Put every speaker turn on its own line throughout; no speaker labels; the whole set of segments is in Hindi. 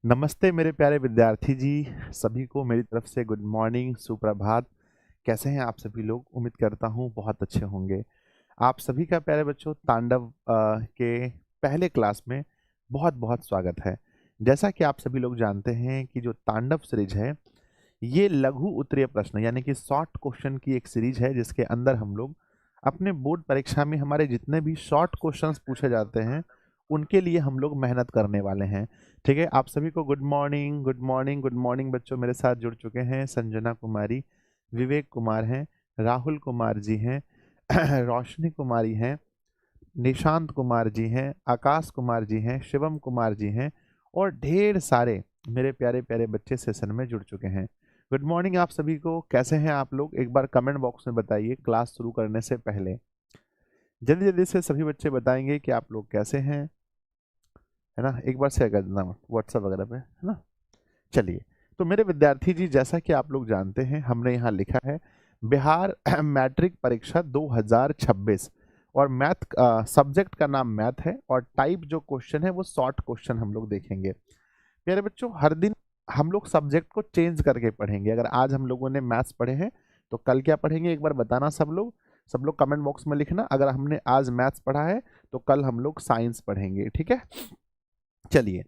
नमस्ते मेरे प्यारे विद्यार्थी जी, सभी को मेरी तरफ से गुड मॉर्निंग, सुप्रभात। कैसे हैं आप सभी लोग? उम्मीद करता हूँ बहुत अच्छे होंगे। आप सभी का प्यारे बच्चों तांडव के पहले क्लास में बहुत बहुत स्वागत है। जैसा कि आप सभी लोग जानते हैं कि जो तांडव सीरीज है, ये लघु उत्तरीय प्रश्न यानी कि शॉर्ट क्वेश्चन की एक सीरीज है, जिसके अंदर हम लोग अपने बोर्ड परीक्षा में हमारे जितने भी शॉर्ट क्वेश्चंस पूछे जाते हैं उनके लिए हम लोग मेहनत करने वाले हैं। ठीक है, आप सभी को good morning, good morning, good morning. बच्चों मेरे साथ जुड़ चुके हैं संजना कुमारी, विवेक कुमार हैं, राहुल कुमार जी हैं, रोशनी कुमारी हैं, निशांत कुमार जी हैं, आकाश कुमार जी हैं, शिवम कुमार जी हैं और ढेर सारे मेरे प्यारे प्यारे बच्चे सेशन में जुड़ चुके हैं। गुड मॉर्निंग आप सभी को। कैसे हैं आप लोग? एक बार कमेंट बॉक्स में बताइए क्लास शुरू करने से पहले। जल्दी जल्दी से सभी बच्चे बताएंगे कि आप लोग कैसे हैं, है ना? एक बार शेयर कर देना व्हाट्सएप वगैरह पे, है ना? चलिए, तो मेरे विद्यार्थी जी, जैसा कि आप लोग जानते हैं, हमने यहाँ लिखा है बिहार मैट्रिक परीक्षा 2026 और मैथ सब्जेक्ट का नाम मैथ है और टाइप जो क्वेश्चन है वो शॉर्ट क्वेश्चन हम लोग देखेंगे। प्यारे बच्चों, हर दिन हम लोग सब्जेक्ट को चेंज करके पढ़ेंगे। अगर आज हम लोगों ने मैथ्स पढ़े हैं तो कल क्या पढ़ेंगे, एक बार बताना सब लोग कमेंट बॉक्स में लिखना। अगर हमने आज मैथ्स पढ़ा है तो कल हम लोग साइंस पढ़ेंगे, ठीक है? चलिए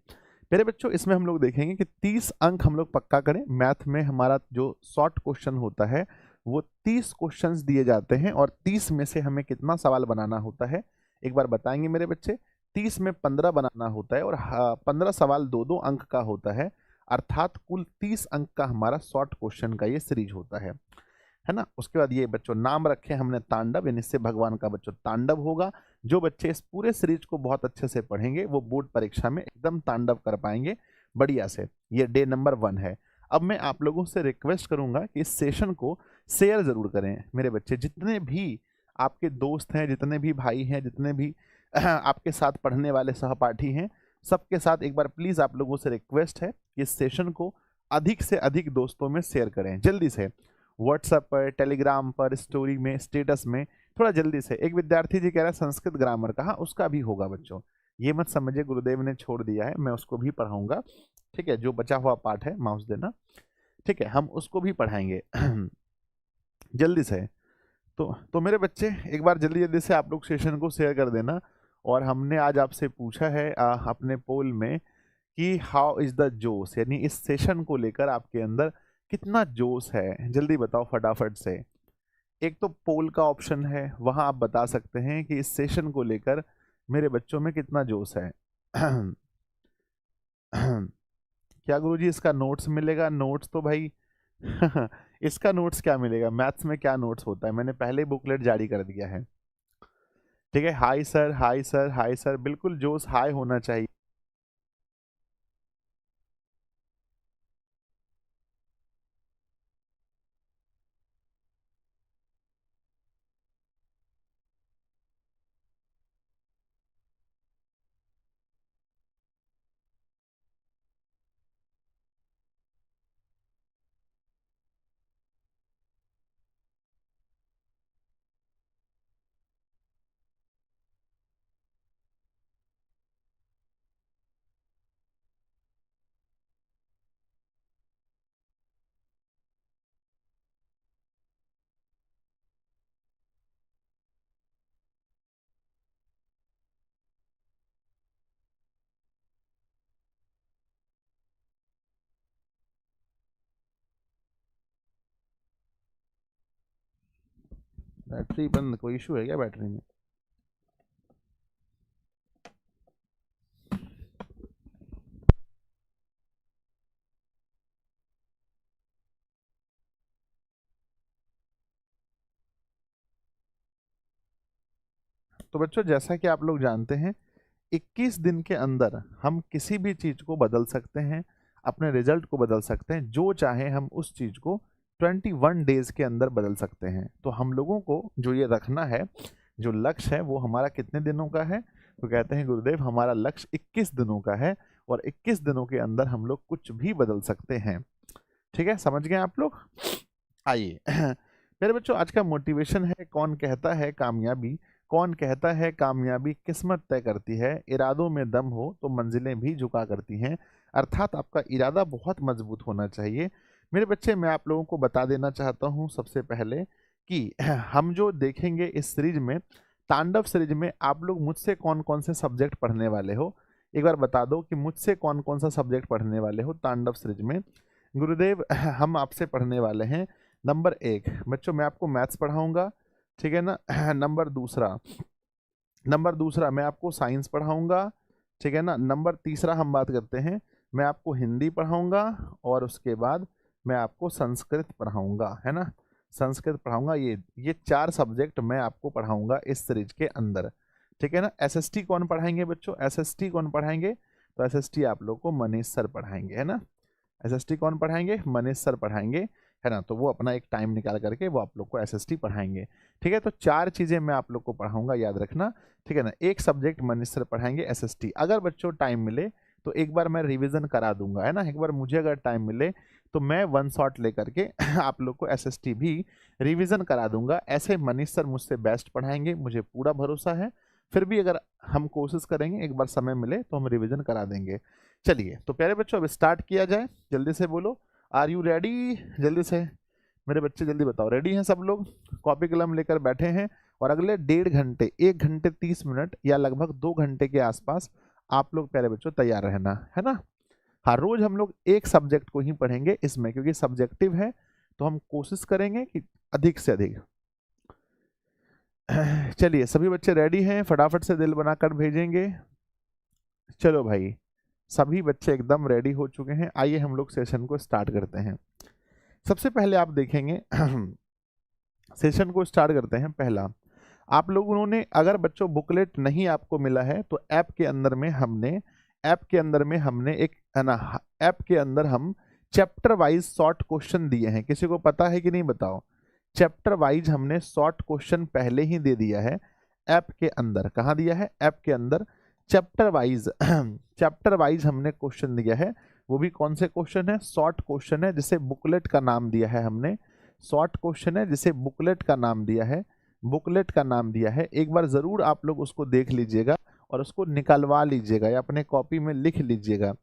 मेरे बच्चों, इसमें हम लोग देखेंगे कि 30 अंक हम लोग पक्का करें। मैथ में हमारा जो शॉर्ट क्वेश्चन होता है वो 30 क्वेश्चंस दिए जाते हैं और 30 में से हमें कितना सवाल बनाना होता है एक बार बताएंगे मेरे बच्चे। 30 में 15 बनाना होता है और 15 सवाल 2-2 अंक का होता है, अर्थात कुल 30 अंक का हमारा शॉर्ट क्वेश्चन का ये सीरीज होता है ना? उसके बाद ये बच्चों नाम रखे हमने तांडव, यानी इससे भगवान का बच्चों तांडव होगा। जो बच्चे इस पूरे सीरीज को बहुत अच्छे से पढ़ेंगे वो बोर्ड परीक्षा में एकदम तांडव कर पाएंगे बढ़िया से। ये डे नंबर 1 है। अब मैं आप लोगों से रिक्वेस्ट करूंगा कि इस सेशन को शेयर जरूर करें मेरे बच्चे। जितने भी आपके दोस्त हैं, जितने भी भाई हैं, जितने भी आपके साथ पढ़ने वाले सहपाठी हैं, सबके साथ एक बार प्लीज आप लोगों से रिक्वेस्ट है कि इस सेशन को अधिक से अधिक दोस्तों में शेयर करें जल्दी से। व्हाट्सएप पर, टेलीग्राम पर, स्टोरी में, स्टेटस में, थोड़ा जल्दी से। एक विद्यार्थी जी कह रहा है संस्कृत ग्रामर कहाँ, उसका भी होगा बच्चों। ये मत समझिए गुरुदेव ने छोड़ दिया है, मैं उसको भी पढ़ाऊंगा। ठीक है, जो बचा हुआ पाठ है माउस देना, ठीक है, हम उसको भी पढ़ाएंगे जल्दी से। तो मेरे बच्चे एक बार जल्दी जल्दी से आप लोग सेशन को शेयर कर देना। और हमने आज आपसे पूछा है अपने पोल में कि हाउ इज द जोश, यानी इस सेशन को लेकर आपके अंदर कितना जोश है, जल्दी बताओ फटाफट से। एक तो पोल का ऑप्शन है, वहां आप बता सकते हैं कि इस सेशन को लेकर मेरे बच्चों में कितना जोश है। क्या गुरुजी इसका नोट्स मिलेगा? नोट्स तो भाई इसका नोट्स क्या मिलेगा? मैथ्स में क्या नोट्स होता है? मैंने पहले बुकलेट जारी कर दिया है। ठीक है, hi sir, hi sir, hi sir, बिल्कुल जोश हाई होना चाहिए। बैटरी बंद, कोई इशू है क्या बैटरी में? तो बच्चों जैसा कि आप लोग जानते हैं, 21 दिन के अंदर हम किसी भी चीज को बदल सकते हैं, अपने रिजल्ट को बदल सकते हैं। जो चाहे हम उस चीज को 21 डेज के अंदर बदल सकते हैं। तो हम लोगों को जो ये रखना है, जो लक्ष्य है वो हमारा कितने दिनों का है? तो कहते हैं गुरुदेव हमारा लक्ष्य 21 दिनों का है और 21 दिनों के अंदर हम लोग कुछ भी बदल सकते हैं। ठीक है, समझ गए आप लोग? आइए मेरे बच्चों, आज का मोटिवेशन है कौन कहता है कामयाबी कौन कहता है कामयाबी किस्मत तय करती है, इरादों में दम हो तो मंजिलें भी झुका करती हैं। अर्थात आपका इरादा बहुत मजबूत होना चाहिए। मेरे बच्चे, मैं आप लोगों को बता देना चाहता हूँ सबसे पहले कि हम जो देखेंगे इस सीरीज में, तांडव सीरीज में, आप लोग मुझसे कौन कौन से सब्जेक्ट पढ़ने वाले हो? एक बार बता दो कि मुझसे कौन कौन सा सब्जेक्ट पढ़ने वाले हो तांडव सीरीज में। गुरुदेव, हम आपसे पढ़ने वाले हैं नंबर 1 बच्चों, मैं आपको मैथ्स पढ़ाऊंगा, ठीक है ना। नंबर दूसरा मैं आपको साइंस पढ़ाऊंगा, ठीक है ना। नंबर तीसरा हम बात करते हैं, मैं आपको हिंदी पढ़ाऊंगा, और उसके बाद मैं आपको संस्कृत पढ़ाऊंगा, है ना। संस्कृत पढ़ाऊंगा। ये 4 सब्जेक्ट मैं आपको पढ़ाऊंगा इस सीरीज के अंदर, ठीक है ना। एसएसटी कौन पढ़ाएंगे बच्चों? एसएसटी कौन पढ़ाएंगे? तो एसएसटी आप लोग को मनीष सर पढ़ाएंगे, है ना। एसएसटी कौन पढ़ाएंगे? मनीष सर पढ़ाएंगे, है ना। तो वो अपना एक टाइम निकाल करके वो आप लोग को एसएसटी पढ़ाएंगे, ठीक है। तो 4 चीजें मैं आप लोग को पढ़ाऊंगा, याद रखना, ठीक है ना। एक सब्जेक्ट मनीष सर पढ़ाएंगे एसएसटी। अगर बच्चों टाइम मिले तो एक बार मैं रिवीजन करा दूंगा, है ना। एक बार मुझे अगर टाइम मिले तो मैं वन शॉट लेकर के आप लोग को एसएसटी भी रिवीजन करा दूंगा। ऐसे मनीष सर मुझसे बेस्ट पढ़ाएंगे, मुझे पूरा भरोसा है। फिर भी अगर हम कोशिश करेंगे, एक बार समय मिले तो हम रिवीजन करा देंगे। चलिए तो प्यारे बच्चों, अब स्टार्ट किया जाए। जल्दी से बोलो, आर यू रेडी? जल्दी से मेरे बच्चे जल्दी बताओ, रेडी हैं सब लोग? कॉपी कलम लेकर बैठे हैं? और अगले 1.5 घंटे, 1 घंटे 30 मिनट या लगभग 2 घंटे के आसपास आप लोग प्यारे बच्चों तैयार रहना, है ना। हर रोज हम लोग एक सब्जेक्ट को ही पढ़ेंगे इसमें, क्योंकि सब्जेक्टिव है, तो हम कोशिश करेंगे कि अधिक से अधिक। चलिए सभी बच्चे रेडी हैं? फटाफट से दिल बनाकर भेजेंगे। चलो भाई, सभी बच्चे एकदम रेडी हो चुके हैं। आइए हम लोग सेशन को स्टार्ट करते हैं। सबसे पहले आप देखेंगे सेशन को स्टार्ट करते हैं। पहला, आप लोगों ने, अगर बच्चों बुकलेट नहीं आपको मिला है तो ऐप के अंदर में हमने एक, है ना, ऐप के अंदर हम चैप्टर वाइज शॉर्ट क्वेश्चन दिए हैं। किसी को पता है कि नहीं बताओ? चैप्टर वाइज हमने शॉर्ट क्वेश्चन पहले ही दे दिया है ऐप के अंदर। कहाँ दिया है? ऐप के अंदर चैप्टर वाइज चैप्टर वाइज हमने क्वेश्चन दिया है। वो भी कौन से क्वेश्चन है? शॉर्ट क्वेश्चन है, जिसे बुकलेट का नाम दिया है हमने। शॉर्ट क्वेश्चन है जिसे बुकलेट का नाम दिया है, बुकलेट का नाम दिया है। एक बार जरूर आप लोग उसको देख लीजिएगा और उसको निकलवा लीजिएगा या अपने कॉपी में लिख लीजिएगा।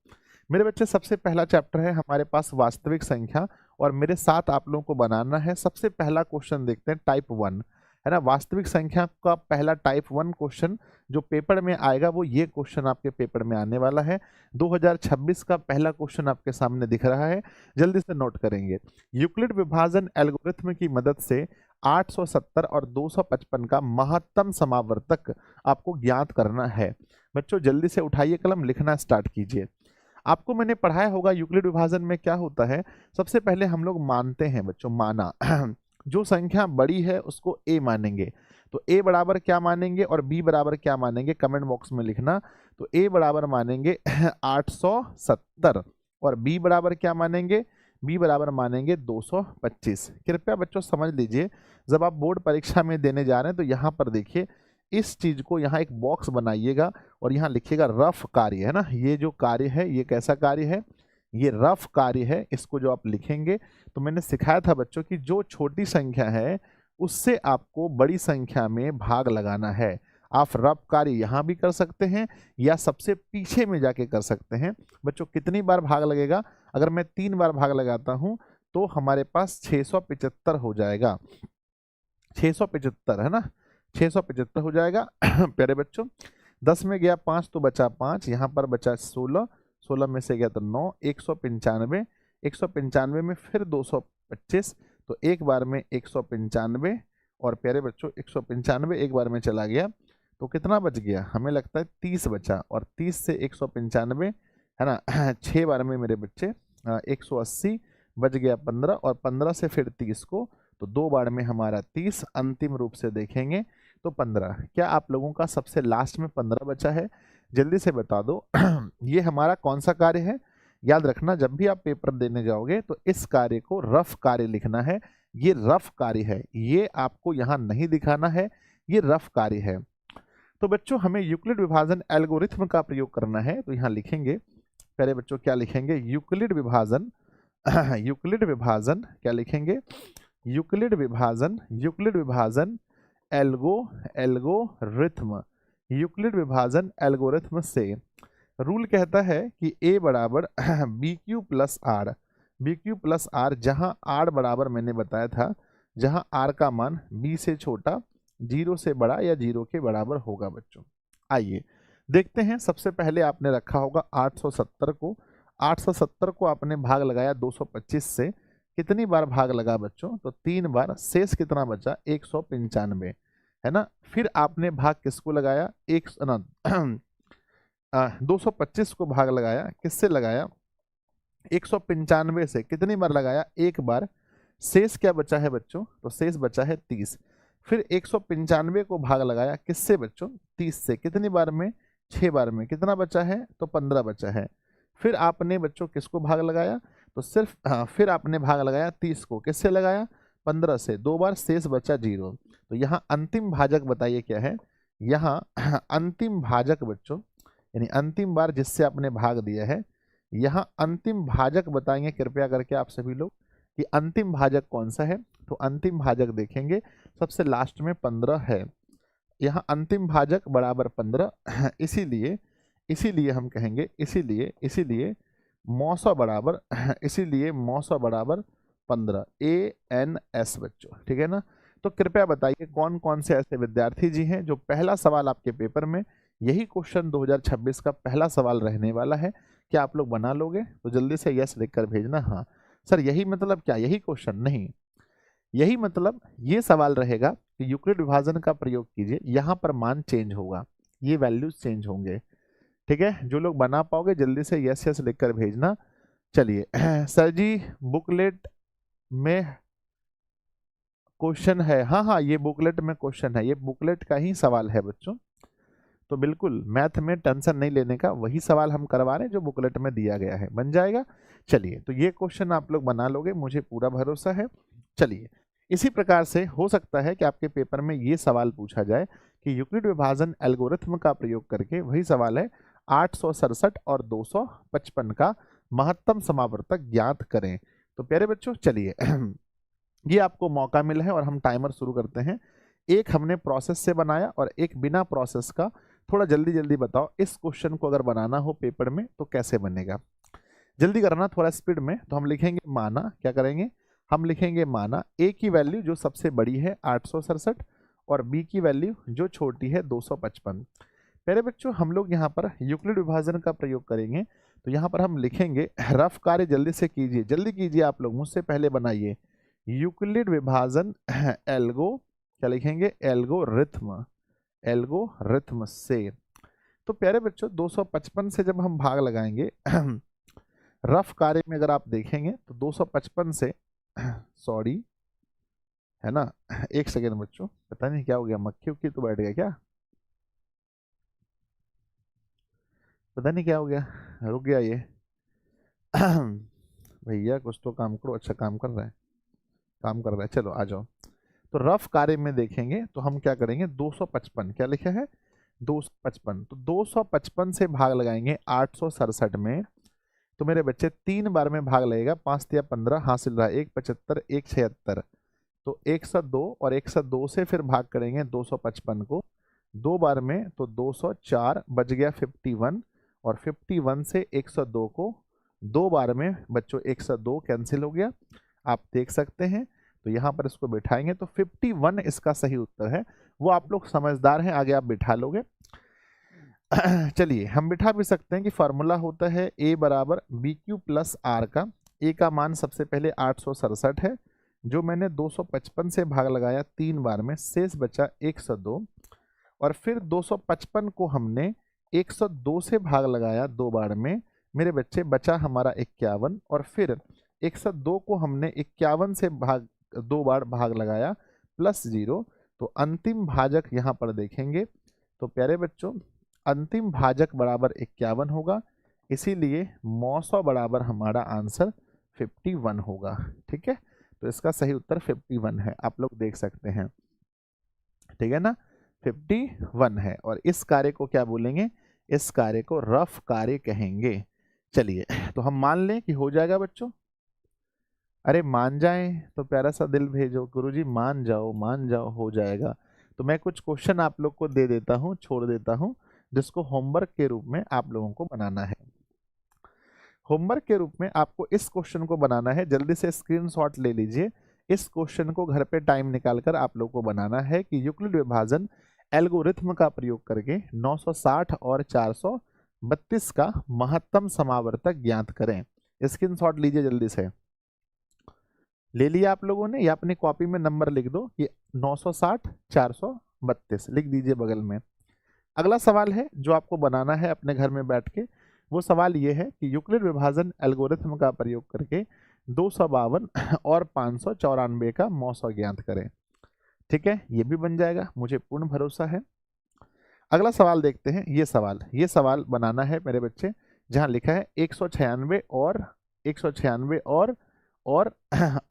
मेरे बच्चे, सबसे पहला चैप्टर है हमारे पास वास्तविक संख्या, और मेरे साथ आप लोगों को बनाना है। सबसे पहला क्वेश्चन देखते हैं, टाइप 1, है ना। वास्तविक संख्या का पहला टाइप 1 क्वेश्चन जो पेपर में आएगा, वो ये क्वेश्चन आपके पेपर में आने वाला है। 2026 का पहला क्वेश्चन आपके सामने दिख रहा है, जल्दी से नोट करेंगे। यूक्लिड विभाजन एल्गोरिथ्म की मदद से 870 और 255 का महत्तम समावर्तक आपको ज्ञात करना है। बच्चों जल्दी से उठाइए कलम, लिखना स्टार्ट कीजिए। आपको मैंने पढ़ाया होगा यूक्लिड विभाजन में क्या होता है। सबसे पहले हम लोग मानते हैं बच्चों, माना जो संख्या बड़ी है उसको a मानेंगे। तो a बराबर क्या मानेंगे और b बराबर क्या मानेंगे, कमेंट बॉक्स में लिखना। तो a बराबर मानेंगे 870 और b बराबर क्या मानेंगे? b बराबर मानेंगे 225। कृपया बच्चों समझ लीजिए, जब आप बोर्ड परीक्षा में देने जा रहे हैं तो यहाँ पर देखिए, इस चीज को यहाँ एक बॉक्स बनाइएगा और यहाँ लिखिएगा रफ कार्य, है ना। ये जो कार्य है ये कैसा कार्य है? ये रफ कार्य है। इसको जो आप लिखेंगे, तो मैंने सिखाया था बच्चों कि जो छोटी संख्या है उससे आपको बड़ी संख्या में भाग लगाना है। आप रफ कार्य यहाँ भी कर सकते हैं या सबसे पीछे में जाके कर सकते हैं। बच्चों कितनी बार भाग लगेगा? अगर मैं 3 बार भाग लगाता हूँ तो हमारे पास 675 हो जाएगा। 675, है ना, 675 हो जाएगा। प्यारे बच्चों, 10 में गया 5 तो बचा 5, यहाँ पर बचा 16, 16 में से गया तो 9, 195, 195 में फिर 225, तो एक बार में 195। और प्यारे बच्चों 195 एक बार में चला गया तो कितना बच गया? हमें लगता है 30 बचा, और 30 से 195, है ना, 6 बार में मेरे बच्चे 180 बच गया 15, और 15 से फिर 30 को, तो 2 बार में हमारा 30, अंतिम रूप से देखेंगे तो 15। क्या आप लोगों का सबसे लास्ट में 15 बचा है? जल्दी से बता दो। ये हमारा कौन सा कार्य है? याद रखना, जब भी आप पेपर देने जाओगे तो इस कार्य को रफ कार्य लिखना है। ये रफ कार्य है, ये आपको यहाँ नहीं दिखाना है, ये रफ कार्य है। तो बच्चों हमें यूक्लिड विभाजन एल्गोरिथ्म का प्रयोग करना है, तो यहाँ लिखेंगे, पहले बच्चों क्या लिखेंगे? यूक्लिड विभाजन यूक्लिड विभाजन क्या लिखेंगे? यूक्लिड विभाजन एल्गोरिथ्म, यूक्लिड विभाजन एल्गोरिथ्म से रूल कहता है कि a बराबर b q plus r, b q plus r, जहाँ आर बराबर मैंने बताया था, जहाँ आर का मान b से छोटा, 0 से बड़ा या 0 के बराबर होगा बच्चों। आइए देखते हैं। सबसे पहले आपने रखा होगा 870 को, 870 को आपने भाग लगाया 225 से, कितनी बार भाग लगा बच्चों? तो 3 बार। शेष कितना बचा? 195, है ना। फिर आपने भाग किसको लगाया? 225 को भाग लगाया, किससे लगाया? 195 से। कितनी बार लगाया? एक बार। शेष क्या बचा है बच्चों? तो शेष बचा है 30। फिर 195 को भाग लगाया, किससे बच्चों? 30 से। कितनी बार में? 6 बार में। कितना बचा है? तो 15 बचा है। फिर आपने बच्चों किसको भाग लगाया? तो सिर्फ फिर आपने भाग लगाया 30 को, किससे लगाया? 15 से। 2 बार, शेष बचा 0। तो यहाँ अंतिम भाजक बताइए क्या है? यहाँ अंतिम भाजक बच्चों, यानी अंतिम बार जिससे आपने भाग दिया है, यहाँ अंतिम भाजक बताएंगे कृपया करके आप सभी लोग कि अंतिम भाजक कौन सा है। तो अंतिम भाजक देखेंगे सबसे लास्ट में 15 है। यहाँ अंतिम भाजक बराबर 15, इसीलिए हम कहेंगे, इसीलिए मौसा बराबर इसीलिए मौसा बराबर 15 ANS बच्चों, ठीक है ना। तो कृपया बताइए कौन कौन से ऐसे विद्यार्थी जी हैं जो पहला सवाल आपके पेपर में, यही क्वेश्चन 2026 का पहला सवाल रहने वाला है, क्या आप लोग बना लोगे? तो जल्दी से यस लिखकर भेजना। हाँ सर, यही मतलब क्या? यही क्वेश्चन नहीं, यही मतलब ये सवाल रहेगा कि यूक्लिड विभाजन का प्रयोग कीजिए, यहाँ पर मान चेंज होगा, ये वैल्यूज चेंज होंगे, ठीक है। जो लोग बना पाओगे जल्दी से यस यस लिखकर भेजना। चलिए सर जी बुकलेट में क्वेश्चन है? हाँ हाँ, ये बुकलेट में क्वेश्चन है, ये बुकलेट का ही सवाल है बच्चों। तो बिल्कुल मैथ में टेंशन नहीं लेने का, वही सवाल हम करवा रहे हैं जो बुकलेट में दिया गया है, बन जाएगा। चलिए, तो ये क्वेश्चन आप लोग बना लोगे, मुझे पूरा भरोसा है। चलिए, इसी प्रकार से हो सकता है कि आपके पेपर में ये सवाल पूछा जाए कि यूक्लिड विभाजन एल्गोरिथ्म का प्रयोग करके, वही सवाल है 867 और 255 का महत्तम समावर्तक ज्ञात करें। तो प्यारे बच्चों चलिए ये आपको मौका मिला है और हम टाइमर शुरू करते हैं। एक हमने प्रोसेस से बनाया और एक बिना प्रोसेस का। थोड़ा जल्दी जल्दी बताओ, इस क्वेश्चन को अगर बनाना हो पेपर में तो कैसे बनेगा? जल्दी करना, थोड़ा स्पीड में। तो हम लिखेंगे माना, क्या करेंगे? हम लिखेंगे माना ए की वैल्यू जो सबसे बड़ी है 867 और बी की वैल्यू जो छोटी है 255। प्यारे बच्चों हम लोग यहाँ पर यूक्लिड विभाजन का प्रयोग करेंगे, तो यहाँ पर हम लिखेंगे, रफ कार्य जल्दी से कीजिए, जल्दी कीजिए आप लोग, मुझसे पहले बनाइए। यूक्लिड विभाजन एल्गो, क्या लिखेंगे? एल्गोरिथ्म, एल्गोरिथ्म से। तो प्यारे बच्चों 255 से जब हम भाग लगाएंगे रफ कार्य में अगर आप देखेंगे तो 255 से सॉरी, है ना, एक सेकेंड बच्चों, पता नहीं क्या हो गया, मक्खी उक्की तो बैठ गया क्या? पता नहीं क्या हो गया, रुक गया ये भैया कुछ तो काम करो, अच्छा काम कर रहा है, काम कर रहा है, चलो आ जाओ। तो रफ कार्य में देखेंगे तो हम क्या करेंगे? 255, क्या लिखा है? 255। तो 255 से भाग लगाएंगे 867 में, तो मेरे बच्चे 3 बार में भाग लगेगा, 5 या 15 हासिल रहा, 175 176, तो 102 और 102 से फिर भाग करेंगे 255 को 2 बार में, तो 204 बच गया 51, और 51 से 102 को 2 बार में बच्चों 102 कैंसिल हो गया, आप देख सकते हैं। तो यहाँ पर इसको बिठाएंगे तो 51 इसका सही उत्तर है। वो आप लोग समझदार हैं, आगे आप बिठा लोगे। चलिए हम बिठा भी सकते हैं कि फॉर्मूला होता है a बराबर बी क्यू प्लस आर का। a का मान सबसे पहले 867 है, जो मैंने 255 से भाग लगाया 3 बार में, शेष बचा 102, और फिर 255 को हमने 102 से भाग लगाया 2 बार में, मेरे बच्चे बचा हमारा 51, और फिर 102 को हमने 51 से भाग 2 बार भाग लगाया प्लस 0, तो अंतिम भाजक यहाँ पर देखेंगे तो प्यारे बच्चों अंतिम भाजक बराबर 51 होगा, इसीलिए मौसा बराबर हमारा आंसर 51 होगा, ठीक है। तो इसका सही उत्तर 51 है, आप लोग देख सकते हैं, ठीक है ना, 51 है। और इस कार्य को क्या बोलेंगे? इस कार्य को रफ कार्य कहेंगे। चलिए तो हम मान लें कि हो जाएगा बच्चों। अरे मान जाएं तो प्यारा सा दिल भेजो, गुरुजी मान जाओ हो जाएगा। तो मैं कुछ क्वेश्चन आप लोग को दे देता हूँ, छोड़ देता हूँ, जिसको होमवर्क के रूप में आप लोगों को बनाना है। होमवर्क के रूप में आपको इस क्वेश्चन को बनाना है, जल्दी से स्क्रीनशॉट ले लीजिए। इस क्वेश्चन को घर पे टाइम निकालकर आप लोग को बनाना है कि यूक्लिड विभाजन एल्गोरिथ्म का प्रयोग करके 960 और 432 का महत्तम समावर्तक ज्ञात करें। स्क्रीनशॉट लीजिए जल्दी से। ले लिया आप लोगों ने, या अपनी कॉपी में नंबर लिख दो कि 960 432 लिख दीजिए बगल में। अगला सवाल है जो आपको बनाना है अपने घर में बैठ के, वो सवाल ये है कि यूक्लिड विभाजन एल्गोरिथ्म का प्रयोग करके 252 और 594 का मौसा ज्ञात करें। ठीक है, ये भी बन जाएगा, मुझे पूर्ण भरोसा है। अगला सवाल देखते हैं। ये सवाल बनाना है मेरे बच्चे, जहां लिखा है 196 और 196 और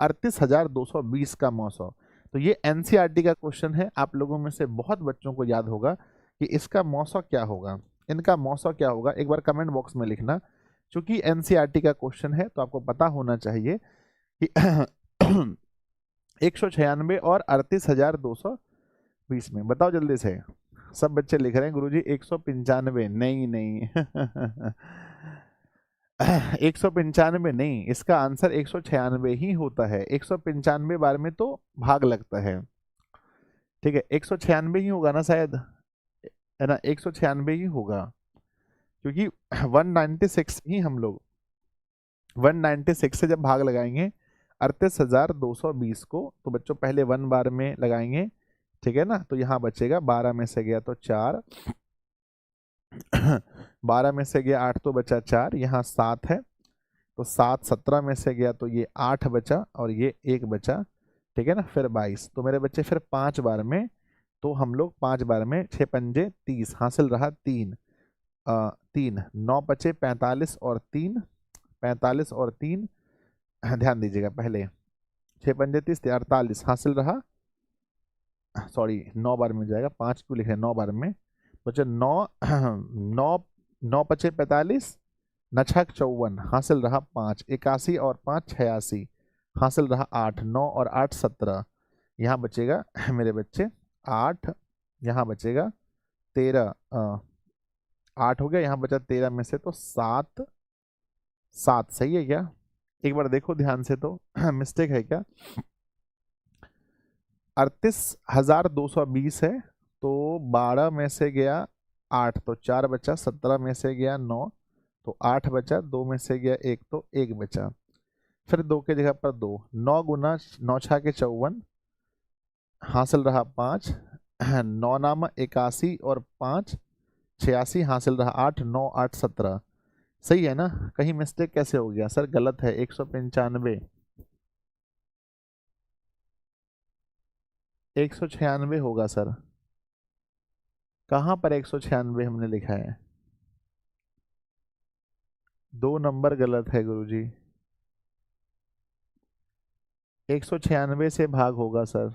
38,220 का मौसा। तो ये एनसीईआरटी का क्वेश्चन है। आप लोगों में से बहुत बच्चों को याद होगा कि इसका मौसा क्या होगा, इनका मौसा क्या होगा। एक बार कमेंट बॉक्स में लिखना। चूंकि एनसीईआरटी का क्वेश्चन है तो आपको पता होना चाहिए कि 196 और 38,220 में, बताओ जल्दी से। सब बच्चे लिख रहे हैं गुरुजी 195। नहीं 195 नहीं, इसका आंसर 196 ही होता है। 195 बार में तो भाग लगता है। ठीक है, 196 ही होगा ना शायद, है ना, 196 ही होगा, क्योंकि 196 ही हम लोग 196 से जब भाग लगाएंगे 38,220 को, तो बच्चों पहले 1 बार में लगाएंगे। ठीक है ना, तो यहाँ बचेगा 12 में से गया तो 4 12 में से गया 8 तो बचा 4, यहाँ 7 है तो 7 17 में से गया तो ये 8 बचा और ये 1 बचा। ठीक है ना, फिर 22। तो मेरे बच्चे फिर 5 बार में, तो हम लोग 5 बार में 6 पंजे 30, हासिल रहा 3 3 9 बचे 45 और 3 45 और 3 ध्यान दीजिएगा, पहले 6 पंजे 30 48 हासिल रहा, सॉरी 9 बार में जाएगा, 5 क्यों लिख रहे हैं, 9 बार में बचे 9 9 बचे 45 न 6 54 हासिल रहा 5 81 और 5 86 हासिल रहा 8 9 और 8 17, यहाँ बचेगा मेरे बच्चे 8, यहाँ बचेगा 13 8 हो गया, यहाँ बचा 13 में से तो 7 7 सही है क्या? एक बार देखो ध्यान से तो मिस्टेक है क्या? 38,220 है तो 12 में से गया 8 तो 4 बचा, 17 में से गया 9 तो 8 बचा, 2 में से गया 1 तो 1 बचा, फिर 2 के जगह पर 2, 9 गुना 9 6 के 54 हासिल रहा 5 9 नाम 81 और 5 86 हासिल रहा 8 9 8 17 सही है ना? कहीं मिस्टेक कैसे हो गया सर? गलत है, 195 196 होगा सर। कहाँ पर 196 हमने लिखा है? 2 नंबर गलत है गुरुजी, 196 से भाग होगा सर।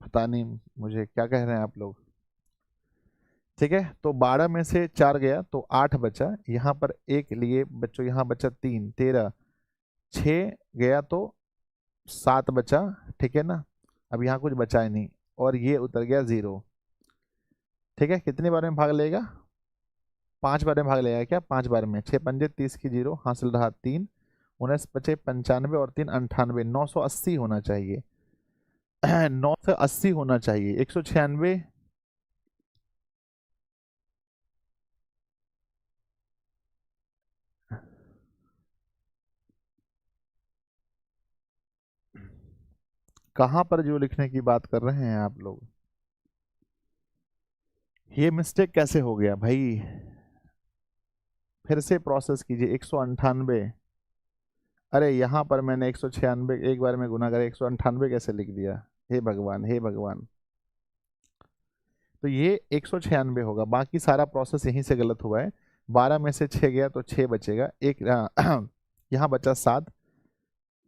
पता नहीं मुझे क्या कह रहे हैं आप लोग। ठीक है, तो 12 में से 4 गया तो 8 बचा, यहाँ पर 1 लिए बच्चों, यहाँ बचा 3 13 6 गया तो 7 बचा। ठीक है ना, अब यहाँ कुछ बचा ही नहीं और ये उतर गया 0। ठीक है, कितने बार में भाग लेगा? 5 बार में भाग लेगा क्या? 5 बार में 6 पंजे 30 की 0 हासिल रहा 3 19 बचे 95 और 3 98 980 होना चाहिए 980 होना चाहिए। 196 कहाँ पर जो लिखने की बात कर रहे हैं आप लोग? ये मिस्टेक कैसे हो गया भाई? फिर से प्रोसेस कीजिए। 198, अरे यहाँ पर मैंने 196 एक बार में गुना कर 198 कैसे लिख दिया? हे भगवान हे भगवान। तो ये 196 होगा, बाकी सारा प्रोसेस यहीं से गलत हुआ है। 12 में से 6 गया तो 6 बचेगा, एक यहाँ बचा 7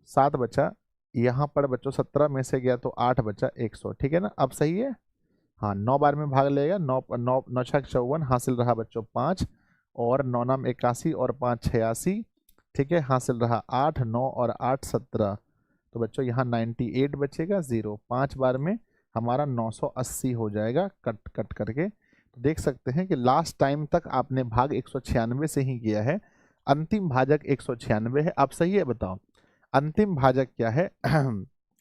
7 बचा, यहाँ पर बच्चों 17 में से गया तो 8 बचा 100। ठीक है ना, अब सही है। हाँ, 9 बार में भाग लेगा, 9 9 9 6 54 हासिल रहा बच्चों 5 और 9 नाम 81 और 5 86। ठीक है, हासिल रहा 8 9 और 8 17। तो बच्चों यहाँ 98 बचेगा, 0 5 बार में हमारा 980 हो जाएगा कट कट करके। तो देख सकते हैं कि लास्ट टाइम तक आपने भाग 196 से ही किया है, अंतिम भाजक 196 है। अब सही है, बताओ अंतिम भाजक क्या है?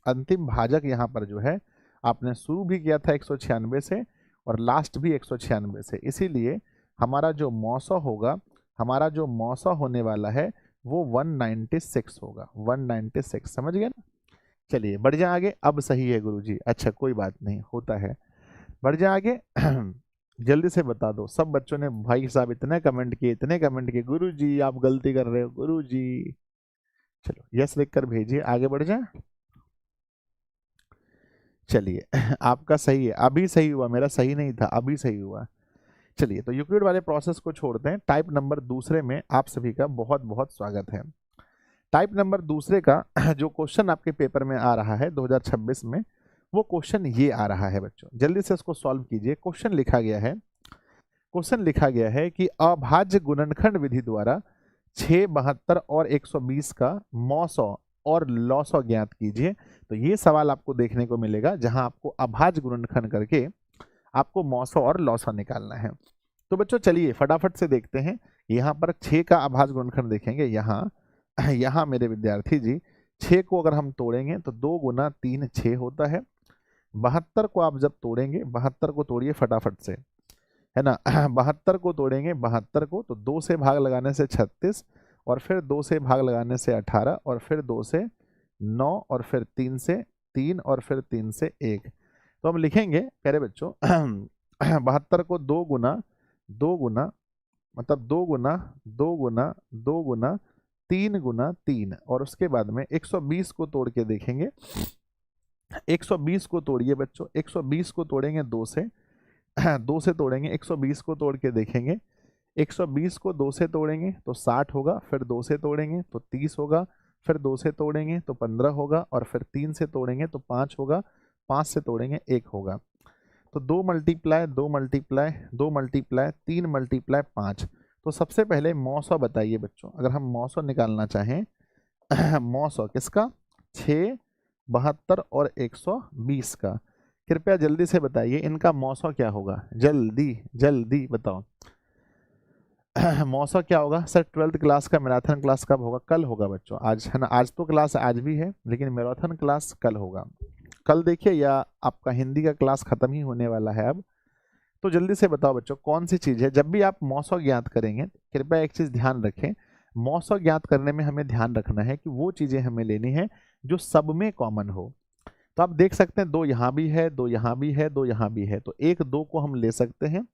अंतिम भाजक यहाँ पर जो है आपने शुरू भी किया था 196 से और लास्ट भी 196 से, इसीलिए हमारा जो मौसा होगा, हमारा जो मौसा होने वाला है वो 196 होगा, 196। समझ गए ना? चलिए बढ़ जाए आगे। अब सही है गुरुजी, अच्छा कोई बात नहीं, होता है। बढ़ जाए आगे। जल्दी से बता दो। सब बच्चों ने भाई साहब इतने कमेंट किए, इतने कमेंट किए, गुरुजी आप गलती कर रहे हो गुरुजी। चलो यस लिख कर भेजिए, आगे बढ़ जाए। चलिए आपका सही है, अभी सही हुआ, मेरा सही नहीं था, अभी सही हुआ। चलिए तो यूक्लिड वाले प्रोसेस को छोड़ते हैं। टाइप नंबर दूसरे में आप सभी का बहुत बहुत स्वागत है। टाइप नंबर दूसरे का जो क्वेश्चन आपके पेपर में आ रहा है 2026 में, वो क्वेश्चन ये आ रहा है बच्चों, जल्दी से इसको सॉल्व कीजिए। क्वेश्चन लिखा गया है कि अभाज्य गुणनखंड विधि द्वारा 6, 72 और 120 का मौसौ और लौसौ ज्ञात कीजिए। तो ये सवाल आपको देखने को मिलेगा जहां आपको अभाज्य गुणनखंड करके आपको मौसौ और लौसौ निकालना है। तो बच्चों चलिए फटाफट से देखते हैं। यहाँ पर 6 का अभाज्य गुणनखंड देखेंगे। यहाँ मेरे विद्यार्थी जी 6 को अगर हम तोड़ेंगे तो 2 गुना 3 6 होता है। 72 को आप जब तोड़ेंगे, 72 को तोड़िए फटाफट से, है ना। 72 को तोड़ेंगे, 72 को तो 2 से भाग लगाने से 36 और फिर 2 से भाग लगाने से 18 और फिर 2 से 9 और फिर 3 से 3 और फिर 3 से 1। तो हम लिखेंगे प्यारे बच्चों 72 को 2 गुना मतलब 2 गुना 2 गुना 2 गुना 3 गुना 3 और उसके बाद में 120 को तोड़ के देखेंगे। 120 को तोड़िए बच्चों, 120 को तोड़ेंगे 2 से 2 से तोड़ेंगे, 120 को तोड़ के देखेंगे। 120 को 2 से तोड़ेंगे तो 60 होगा, फिर 2 से तोड़ेंगे तो 30 होगा, फिर 2 से तोड़ेंगे तो 15 होगा और फिर 3 से तोड़ेंगे तो 5 होगा, 5 से तोड़ेंगे 1 होगा। तो 2 मल्टीप्लाई 2 मल्टीप्लाई 2 मल्टीप्लाई 3 मल्टीप्लाई 5। तो सबसे पहले मौसौ बताइए बच्चों, अगर हम मौसौ निकालना चाहें मौसौ किसका? 6, 72 और 120 का। कृपया जल्दी से बताइए इनका मौसौ क्या होगा, जल्दी जल्दी बताओ। मौसौ क्या होगा सर? 12th क्लास का मैराथन क्लास कब होगा? कल होगा बच्चों, आज है ना। आज तो क्लास आज भी है लेकिन मैराथन क्लास कल होगा। कल देखिए, या आपका हिंदी का क्लास खत्म ही होने वाला है अब। तो जल्दी से बताओ बच्चों कौन सी चीज़ है। जब भी आप मौसौ ज्ञात करेंगे कृपया एक चीज़ ध्यान रखें, मौसौ ज्ञात करने में हमें ध्यान रखना है कि वो चीज़ें हमें लेनी है जो सब में कॉमन हो। तो आप देख सकते हैं 2 यहाँ भी है, 2 यहाँ भी है, 2 यहाँ भी है, तो 1 2 को हम ले सकते हैं।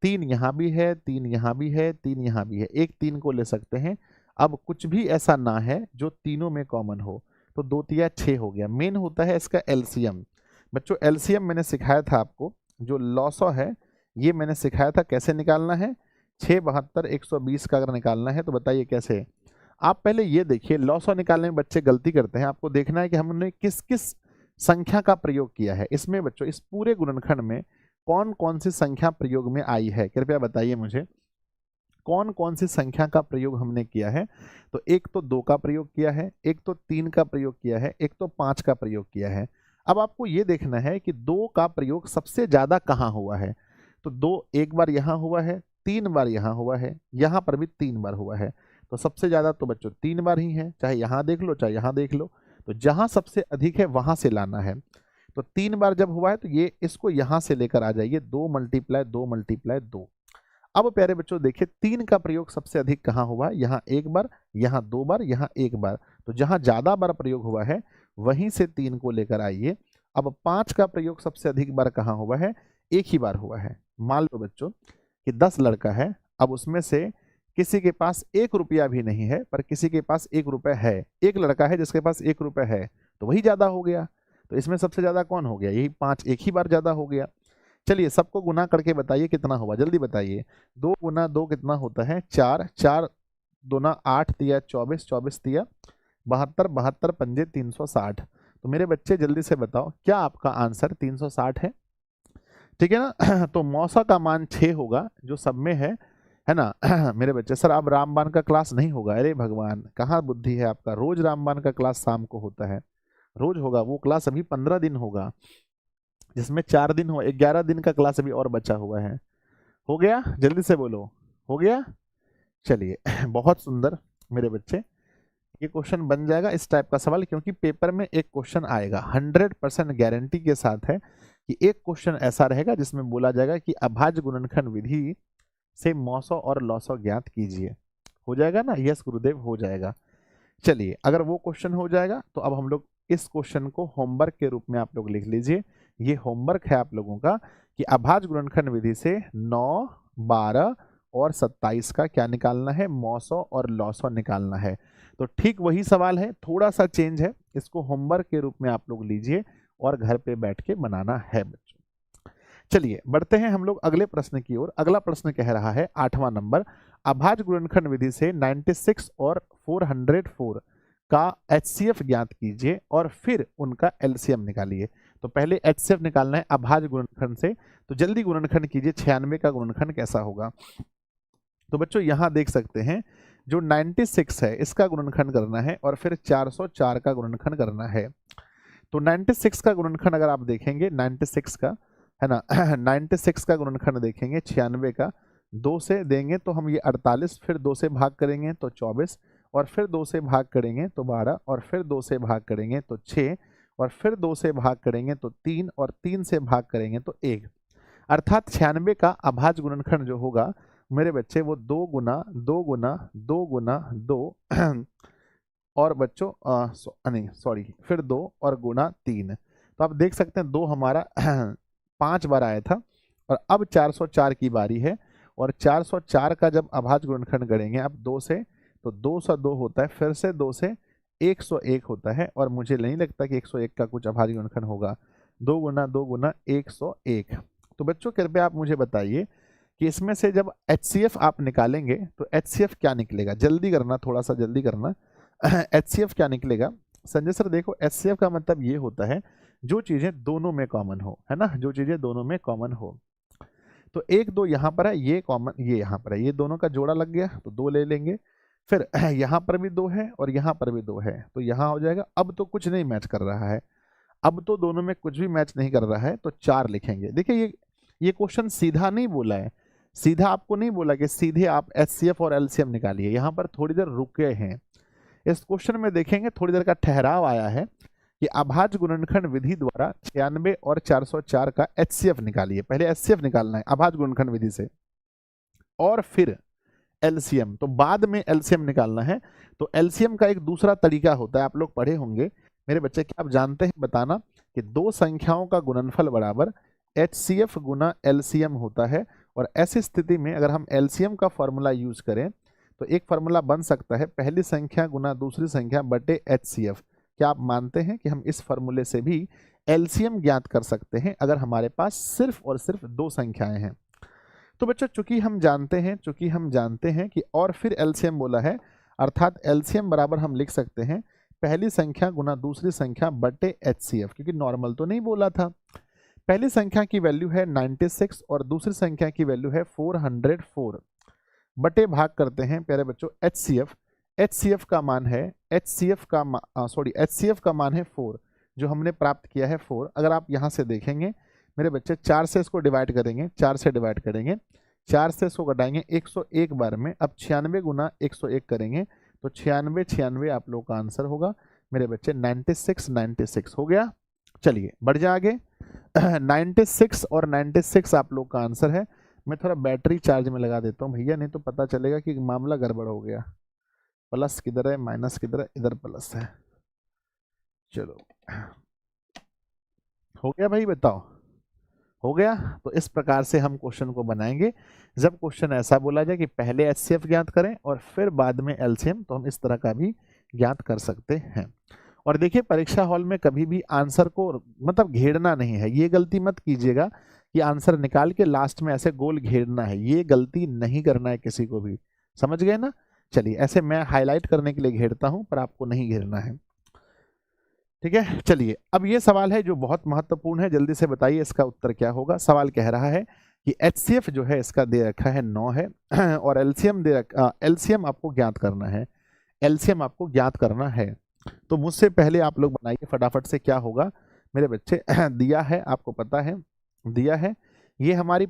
3 यहाँ भी है, 3 यहाँ भी है, 3 यहाँ भी है, 1 3 को ले सकते हैं। अब कुछ भी ऐसा ना है जो तीनों में कॉमन हो, तो 2 तिया 6 हो गया। मेन होता है इसका एलसीएम। बच्चों एलसीएम मैंने सिखाया था आपको, जो लॉसो है ये मैंने सिखाया था कैसे निकालना है। 6, 72, 120 का अगर निकालना है तो बताइए कैसे। आप पहले ये देखिए, लॉसो निकालने में बच्चे गलती करते हैं। आपको देखना है कि हमने किस किस संख्या का प्रयोग किया है इसमें बच्चों, इस पूरे गुणनखंड में कौन कौन सी संख्या प्रयोग में आई है। कृपया बताइए मुझे कौन कौन सी संख्या का प्रयोग हमने किया है। तो एक तो 2 का प्रयोग किया है, एक तो 3 का प्रयोग किया है, एक तो 5 का प्रयोग किया है। अब आपको ये देखना है कि 2 का प्रयोग सबसे ज्यादा कहाँ हुआ है। तो 2 एक बार यहाँ हुआ है, 3 बार यहाँ हुआ है, यहाँ पर भी 3 बार हुआ है। तो सबसे ज्यादा तो बच्चों 3 बार ही है, चाहे यहाँ देख लो चाहे यहाँ देख लो। तो जहां सबसे अधिक है वहां से लाना है। तो 3 बार जब हुआ है तो ये इसको यहां से लेकर आ जाइए, 2 मल्टीप्लाई 2 मल्टीप्लाई 2। अब प्यारे बच्चों देखिए 3 का प्रयोग सबसे अधिक कहाँ हुआ है, यहाँ 1 बार, यहाँ 2 बार, यहाँ 1 बार। तो जहां ज्यादा बार प्रयोग हुआ है वहीं से 3 को लेकर आइए। अब 5 का प्रयोग सबसे अधिक बार कहाँ हुआ है, 1 ही बार हुआ है। मान लो बच्चों कि 10 लड़का है, अब उसमें से किसी के पास 1 रुपया भी नहीं है पर किसी के पास 1 रुपया है। एक लड़का है जिसके पास 1 रुपया है, तो वही ज्यादा हो गया। तो इसमें सबसे ज्यादा कौन हो गया, यही 5, 1 ही बार ज्यादा हो गया। चलिए सबको गुना करके बताइए कितना हुआ, जल्दी बताइए। 2 गुना 2 कितना होता है, 4, 4 दूना 8 तिया 24, 24 तिया 72, 72 पंजे 360। तो मेरे बच्चे जल्दी से बताओ क्या आपका आंसर 360 है? ठीक है ना। तो मौसा का मान 6 होगा जो सब में है, है ना। मेरे बच्चे, सर अब रामबाण का क्लास नहीं होगा। अरे भगवान, कहाँ बुद्धि है आपका, रोज रामबाण का क्लास शाम को होता है, रोज होगा वो क्लास। अभी 15 दिन होगा, जिसमें 4 दिन हो, 11 दिन का क्लास अभी और बचा हुआ है। हो गया, जल्दी से बोलो, हो गया। चलिए बहुत सुंदर मेरे बच्चे, ये क्वेश्चन बन जाएगा इस टाइप का सवाल, क्योंकि पेपर में एक क्वेश्चन आएगा 100% गारंटी के साथ है कि एक क्वेश्चन ऐसा रहेगा जिसमें बोला जाएगा कि अभाज्य गुणनखंड विधि से मौसो और लौसो ज्ञात कीजिए। हो जाएगा ना? यस गुरुदेव, हो जाएगा। चलिए, अगर वो क्वेश्चन हो जाएगा तो अब हम लोग इस क्वेश्चन को होमवर्क के रूप में आप लोग लिख लीजिए। ये होमवर्क है आप लोगों का कि अभाज्य गुणनखंड विधि से 9, 12 और 27 का क्या निकालना है, मौसो और लौसो निकालना है। तो ठीक वही सवाल है, थोड़ा सा चेंज है, इसको होमवर्क के रूप में आप लोग लीजिए और घर पे बैठ के बनाना है बच्चों। चलिए बढ़ते हैं हम लोग अगले प्रश्न की ओर। अगला प्रश्न कह रहा है 8वां नंबर, अभाज्य गुणनखंड विधि से 96 और 404 का HCF ज्ञात कीजिए और फिर उनका LCM निकालिए। तो पहले HCF निकालना है अभाज्य गुणनखंड से, तो जल्दी गुणनखंड कीजिए। 96 का गुणनखंड कैसा होगा? तो बच्चों यहां देख सकते हैं, जो 96 है इसका गुणनखंड करना है और फिर 404 का गुणनखंड करना है। तो 96 का गुणनखंड अगर आप देखेंगे, 96 का है ना 96 का गुणनखंड देखेंगे 96 का, 2 से देंगे तो हम ये 48, फिर 2 से भाग करेंगे तो 24, और फिर 2 से भाग करेंगे तो 12, और फिर 2 से भाग करेंगे तो 6, और फिर 2 से भाग करेंगे तो 3, और 3 से भाग करेंगे तो 1। अर्थात 96 का अभाज्य गुणनखंड जो होगा मेरे बच्चे, वो 2 गुना 2 गुना 2 गुना 2 और बच्चों नहीं सॉरी, फिर 2 और गुना 3। तो आप देख सकते हैं 2 हमारा 5 बार आया था, और अब 404 की बारी है। और 404 का जब अभाज्य गुणनखंड गढ़ेंगे आप 2 से, तो 202 होता है, फिर से 2 से 101 होता है, और मुझे नहीं लगता कि 101 का कुछ अभाज्य गुणनखंड होगा। 2 गुना 101। तो बच्चों कृपया आप मुझे बताइए कि इसमें से जब HCF आप निकालेंगे तो HCF क्या निकलेगा? जल्दी करना, थोड़ा सा जल्दी करना। HCF क्या निकलेगा? संजय सर देखो, HCF का मतलब ये होता है जो चीजें दोनों में कॉमन हो, है ना, जो चीजें दोनों में कॉमन हो। तो 1 2 यहाँ पर है, ये कॉमन, ये यहाँ पर है, ये दोनों का जोड़ा लग गया तो 2 ले लेंगे। फिर यहाँ पर भी 2 है और यहाँ पर भी 2 है, तो यहाँ हो जाएगा। अब तो कुछ नहीं मैच कर रहा है, अब तो दोनों में कुछ भी मैच नहीं कर रहा है, तो 4 लिखेंगे। देखिए ये क्वेश्चन सीधा नहीं बोला है, सीधा आपको नहीं बोला कि सीधे आप HCF और LCM निकालिए। यहाँ पर थोड़ी देर रुके हैं, इस क्वेश्चन में देखेंगे थोड़ी देर का ठहराव आया है कि अभाज्य गुणनखंड विधि द्वारा 96 और 404 का HCF निकालिए। पहले HCF निकालना है अभाज्य गुणनखंड विधि से, और फिर LCM, तो बाद में LCM निकालना है। तो LCM का एक दूसरा तरीका होता है, आप लोग पढ़े होंगे मेरे बच्चे, क्या आप जानते हैं? बताना कि 2 संख्याओं का गुणनफल बराबर HCF गुना LCM होता है। और ऐसी स्थिति में अगर हम LCM का फॉर्मूला यूज करें तो एक फॉर्मूला बन सकता है पहली संख्या गुना दूसरी संख्या बटे HCF। क्या आप मानते हैं कि हम इस फॉर्मूले से भी LCM ज्ञात कर सकते हैं अगर हमारे पास सिर्फ और सिर्फ 2 संख्याएं हैं? तो बच्चों चूंकि हम जानते हैं कि और फिर LCM बोला है, अर्थात LCM बराबर हम लिख सकते हैं पहली संख्या गुना दूसरी संख्या बटे HCF, क्योंकि नॉर्मल तो नहीं बोला था। पहली संख्या की वैल्यू है 96 और दूसरी संख्या की वैल्यू है 404, बटे भाग करते हैं प्यारे बच्चों HCF का मान है HCF का मान है 4, जो हमने प्राप्त किया है 4। अगर आप यहाँ से देखेंगे मेरे बच्चे, 4 से इसको डिवाइड करेंगे, 4 से डिवाइड करेंगे, 4 से इसको घटाएंगे 101 बार में। अब 96 गुना 101 करेंगे तो 96 आप लोग का आंसर होगा मेरे बच्चे 96 हो गया। चलिए बढ़ जाए आगे। 96 और 96 आप लोग का आंसर है। मैं थोड़ा बैटरी चार्ज में लगा देता हूँ भैया, नहीं तो पता चलेगा कि मामला गड़बड़ हो गया। प्लस किधर है, माइनस किधर है? इधर प्लस है। चलो हो गया भाई, बताओ हो गया? तो इस प्रकार से हम क्वेश्चन को बनाएंगे। जब क्वेश्चन ऐसा बोला जाए कि पहले HCF ज्ञात करें और फिर बाद में LCM, तो हम इस तरह का भी ज्ञात कर सकते हैं। और देखिए परीक्षा हॉल में कभी भी आंसर को मतलब घेरना नहीं है, ये गलती मत कीजिएगा कि आंसर निकाल के लास्ट में ऐसे गोल घेरना है, ये गलती नहीं करना है किसी को भी, समझ गए ना? चलिए ऐसे मैं हाईलाइट करने के लिए घेरता हूं, पर आपको नहीं घेरना है, ठीक है? चलिए अब ये सवाल है जो बहुत महत्वपूर्ण है, जल्दी से बताइए इसका उत्तर क्या होगा। सवाल कह रहा है कि HCF जो है इसका दे रखा है 9 है और एलसीएम आपको ज्ञात करना है, एलसीएम आपको ज्ञात करना है। तो मुझसे पहले आप लोग बनाइए फटाफट से, क्या होगा मेरे बच्चे दिया है, आपको पता है दिया है, ये हमारी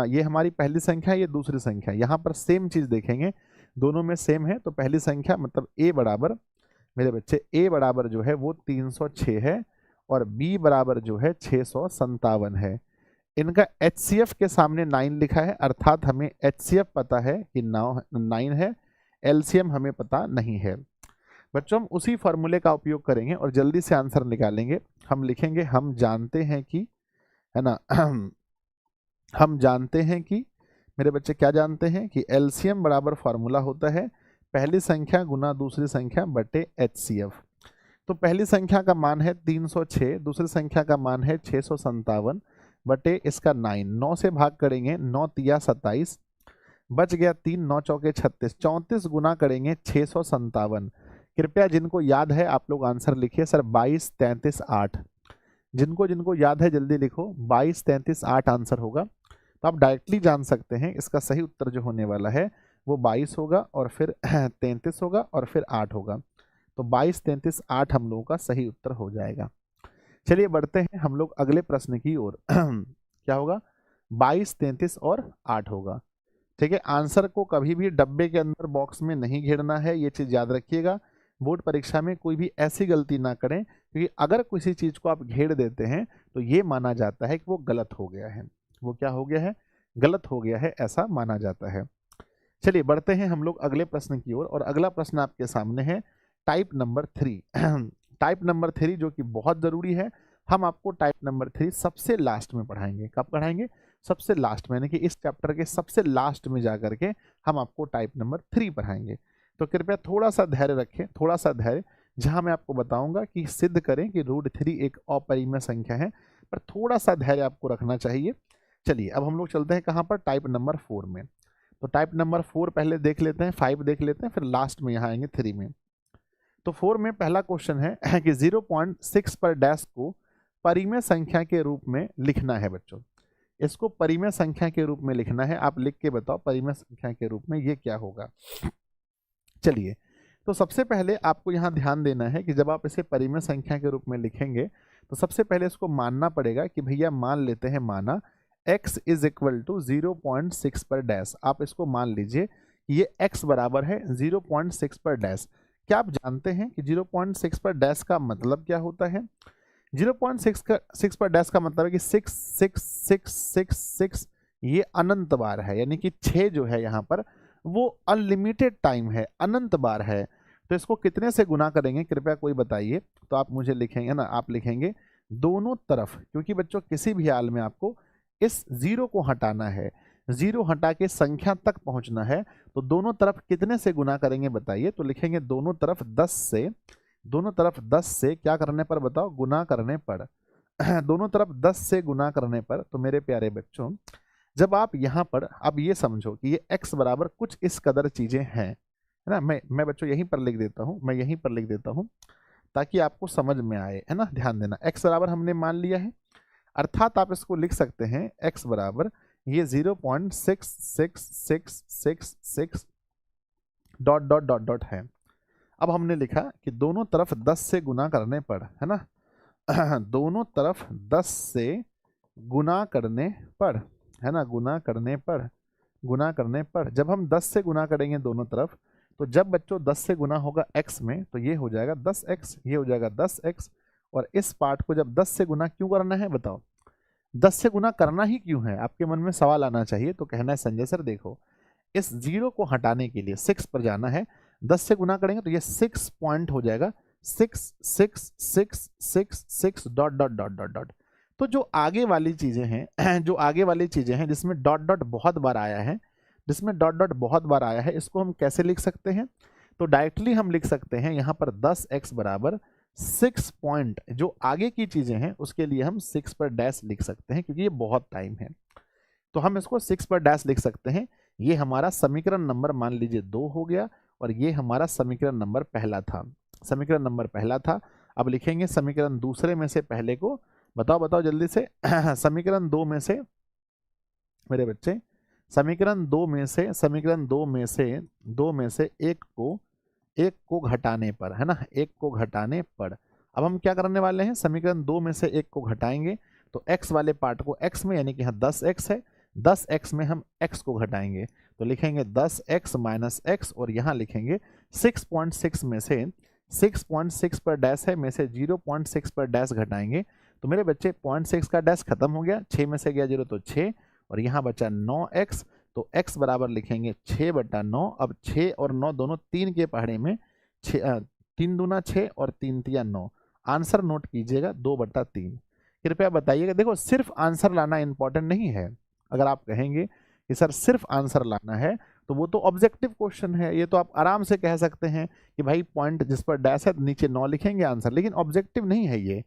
ये हमारी पहली संख्या, ये दूसरी संख्या, यहाँ पर सेम चीज देखेंगे, दोनों में सेम है। तो पहली संख्या मतलब a बराबर मेरे बच्चे, a बराबर जो है वो 306 है और b बराबर जो है 657 है। इनका HCF के सामने 9 लिखा है, अर्थात हमें HCF पता है कि 9 है, LCM हमें पता नहीं है। बच्चों हम उसी फॉर्मूले का उपयोग करेंगे और जल्दी से आंसर निकालेंगे। हम लिखेंगे हम जानते हैं कि, है ना हम जानते हैं कि मेरे बच्चे क्या जानते हैं कि LCM बराबर फॉर्मूला होता है पहली संख्या गुना दूसरी संख्या बटे HCF। तो पहली संख्या का मान है 306, दूसरी संख्या का मान है 657 बटे इसका 9 से भाग करेंगे, 9 तिया 27, बच गया 3, 9 चौके 36, 34 गुना करेंगे 657। कृपया जिनको याद है आप लोग आंसर लिखिए सर 22 33 8, जिनको जिनको याद है जल्दी लिखो, 22 33 8 आंसर होगा। तो आप डायरेक्टली जान सकते हैं इसका सही उत्तर जो होने वाला है वो 22 होगा और फिर 33 होगा और फिर 8 होगा। तो 22 33 8 हम लोगों का सही उत्तर हो जाएगा। चलिए बढ़ते हैं हम लोग अगले प्रश्न की ओर। क्या होगा, 22 33 और 8 होगा। ठीक है, आंसर को कभी भी डब्बे के अंदर बॉक्स में नहीं घेरना है, ये चीज याद रखिएगा। बोर्ड परीक्षा में कोई भी ऐसी गलती ना करें, क्योंकि अगर किसी चीज को आप घेर देते हैं तो ये माना जाता है कि वो गलत हो गया है। वो क्या हो गया है, गलत हो गया है, ऐसा माना जाता है। चलिए बढ़ते हैं हम लोग अगले प्रश्न की ओर और अगला प्रश्न आपके सामने है टाइप नंबर 3। टाइप नंबर 3 जो कि बहुत जरूरी है, हम आपको टाइप नंबर 3 सबसे लास्ट में पढ़ाएंगे। कब पढ़ाएंगे, सबसे लास्ट में, यानी कि इस चैप्टर के सबसे लास्ट में जाकर के हम आपको टाइप नंबर 3 पढ़ाएंगे। तो कृपया थोड़ा सा धैर्य रखें, थोड़ा सा धैर्य, जहां मैं आपको बताऊंगा कि सिद्ध करें कि √3 एक अपरिमेय संख्या है, पर थोड़ा सा धैर्य आपको रखना चाहिए। चलिए अब हम लोग चलते हैं कहां पर, टाइप नंबर 4 में। तो टाइप नंबर 4 पहले देख लेते हैं, 5 देख लेते हैं, फिर लास्ट में यहाँ आएंगे 3 में। तो 4 में पहला क्वेश्चन है कि 0.6 पर डैश को परिमेय संख्या के रूप में लिखना है। बच्चों इसको परिमेय संख्या के रूप में लिखना है, आप लिख के बताओ परिमेय संख्या के रूप में ये क्या होगा। चलिए तो सबसे पहले आपको यहाँ ध्यान देना है कि जब आप इसे परिमेय संख्या के रूप में लिखेंगे तो सबसे पहले इसको मानना पड़ेगा कि भैया मान लेते हैं, माना x इज इक्वल टू 0.6 पर डैश। आप इसको मान लीजिए कि ये x बराबर है 0.6 पर डैश। क्या आप जानते हैं कि 0.6 पर डैश का मतलब क्या होता है? 0.6 पर डैश का मतलब है कि 6 ये अनंत बार है, यानी कि 6 जो है यहाँ पर वो अनलिमिटेड टाइम है, अनंत बार है। तो इसको कितने से गुना करेंगे कृपया कोई बताइए। तो आप मुझे लिखेंगे ना, आप लिखेंगे दोनों तरफ, क्योंकि बच्चों किसी भी हाल में आपको इस 0 को हटाना है, 0 हटा के संख्या तक पहुंचना है। तो दोनों तरफ कितने से गुना करेंगे बताइए। तो लिखेंगे दोनों तरफ 10 से, दोनों तरफ 10 से क्या करने पर बताओ, गुना करने पर। दोनों तरफ 10 से गुना करने पर। तो मेरे प्यारे बच्चों जब आप यहाँ पर अब ये समझो कि ये x बराबर कुछ इस कदर चीजें हैं, है ना। मैं बच्चों यहीं पर लिख देता हूँ, मैं यहीं पर लिख देता हूँ ताकि आपको समझ में आए, है ना। ध्यान देना, x बराबर हमने मान लिया है, अर्थात आप इसको लिख सकते हैं x बराबर ये 0.6666 डॉट डॉट डॉट डॉट है। अब हमने लिखा कि दोनों तरफ 10 से गुना करने पर, है ना, दोनों तरफ 10 से गुना करने पर, है ना, गुना करने पर, गुना करने पर जब हम 10 से गुना करेंगे दोनों तरफ, तो जब बच्चों 10 से गुना होगा x में तो ये हो जाएगा 10x, ये हो जाएगा 10x। और इस पार्ट को जब 10 से गुना क्यों करना है बताओ, 10 से गुना करना ही क्यों है, आपके मन में सवाल आना चाहिए। तो कहना है संजय सर देखो, इस 0 को हटाने के लिए 6 पर जाना है, 10 से गुना करेंगे तो ये 6 पॉइंट हो जाएगा, 6 dot dot dot dot dot. तो जो आगे वाली चीजें हैं, जो आगे वाली चीजें हैं जिसमें डॉट डॉट बहुत बार आया है, जिसमें डॉट डॉट बहुत बार आया है, इसको हम कैसे लिख सकते हैं? तो डायरेक्टली हम लिख सकते हैं यहाँ पर 10x बराबर 6 पॉइंट, जो आगे की चीजें हैं उसके लिए हम 6 पर डैश लिख सकते हैं, क्योंकि ये बहुत टाइम है तो हम इसको 6 पर डैश लिख सकते हैं। ये हमारा समीकरण नंबर मान लीजिए 2 हो गया और ये हमारा समीकरण नंबर पहला था, समीकरण नंबर पहला था। अब लिखेंगे समीकरण दूसरे में से पहले को, बताओ बताओ जल्दी से। समीकरण 2 में से मेरे बच्चे, समीकरण दो में से एक को घटाने पर, है ना, एक को घटाने पर, अब हम क्या करने वाले हैं, समीकरण दो में से एक को घटाएंगे तो x वाले पार्ट को x में, यानी कि यहाँ 10x है, 10x में हम x को घटाएंगे तो लिखेंगे 10x माइनस x, और यहाँ लिखेंगे 6.6 में से 6.6 पर डैश है, में से 0.6 पर डैश घटाएंगे तो मेरे बच्चे 0.6 का डैश खत्म हो गया, 6 में से गया 0 तो 6, और यहाँ बचा 9x, तो x बराबर लिखेंगे 6/9। अब 6 और 9 दोनों 3 के पहाड़े में, 3 दूना 6 और 3 तिया 9, आंसर नोट कीजिएगा 2/3। कृपया बताइएगा, देखो सिर्फ आंसर लाना इंपॉर्टेंट नहीं है, अगर आप कहेंगे कि सर सिर्फ आंसर लाना है तो वो तो ऑब्जेक्टिव क्वेश्चन है, ये तो आप आराम से कह सकते हैं कि भाई पॉइंट जिस पर डैश है नीचे 9 लिखेंगे आंसर, लेकिन ऑब्जेक्टिव नहीं है ये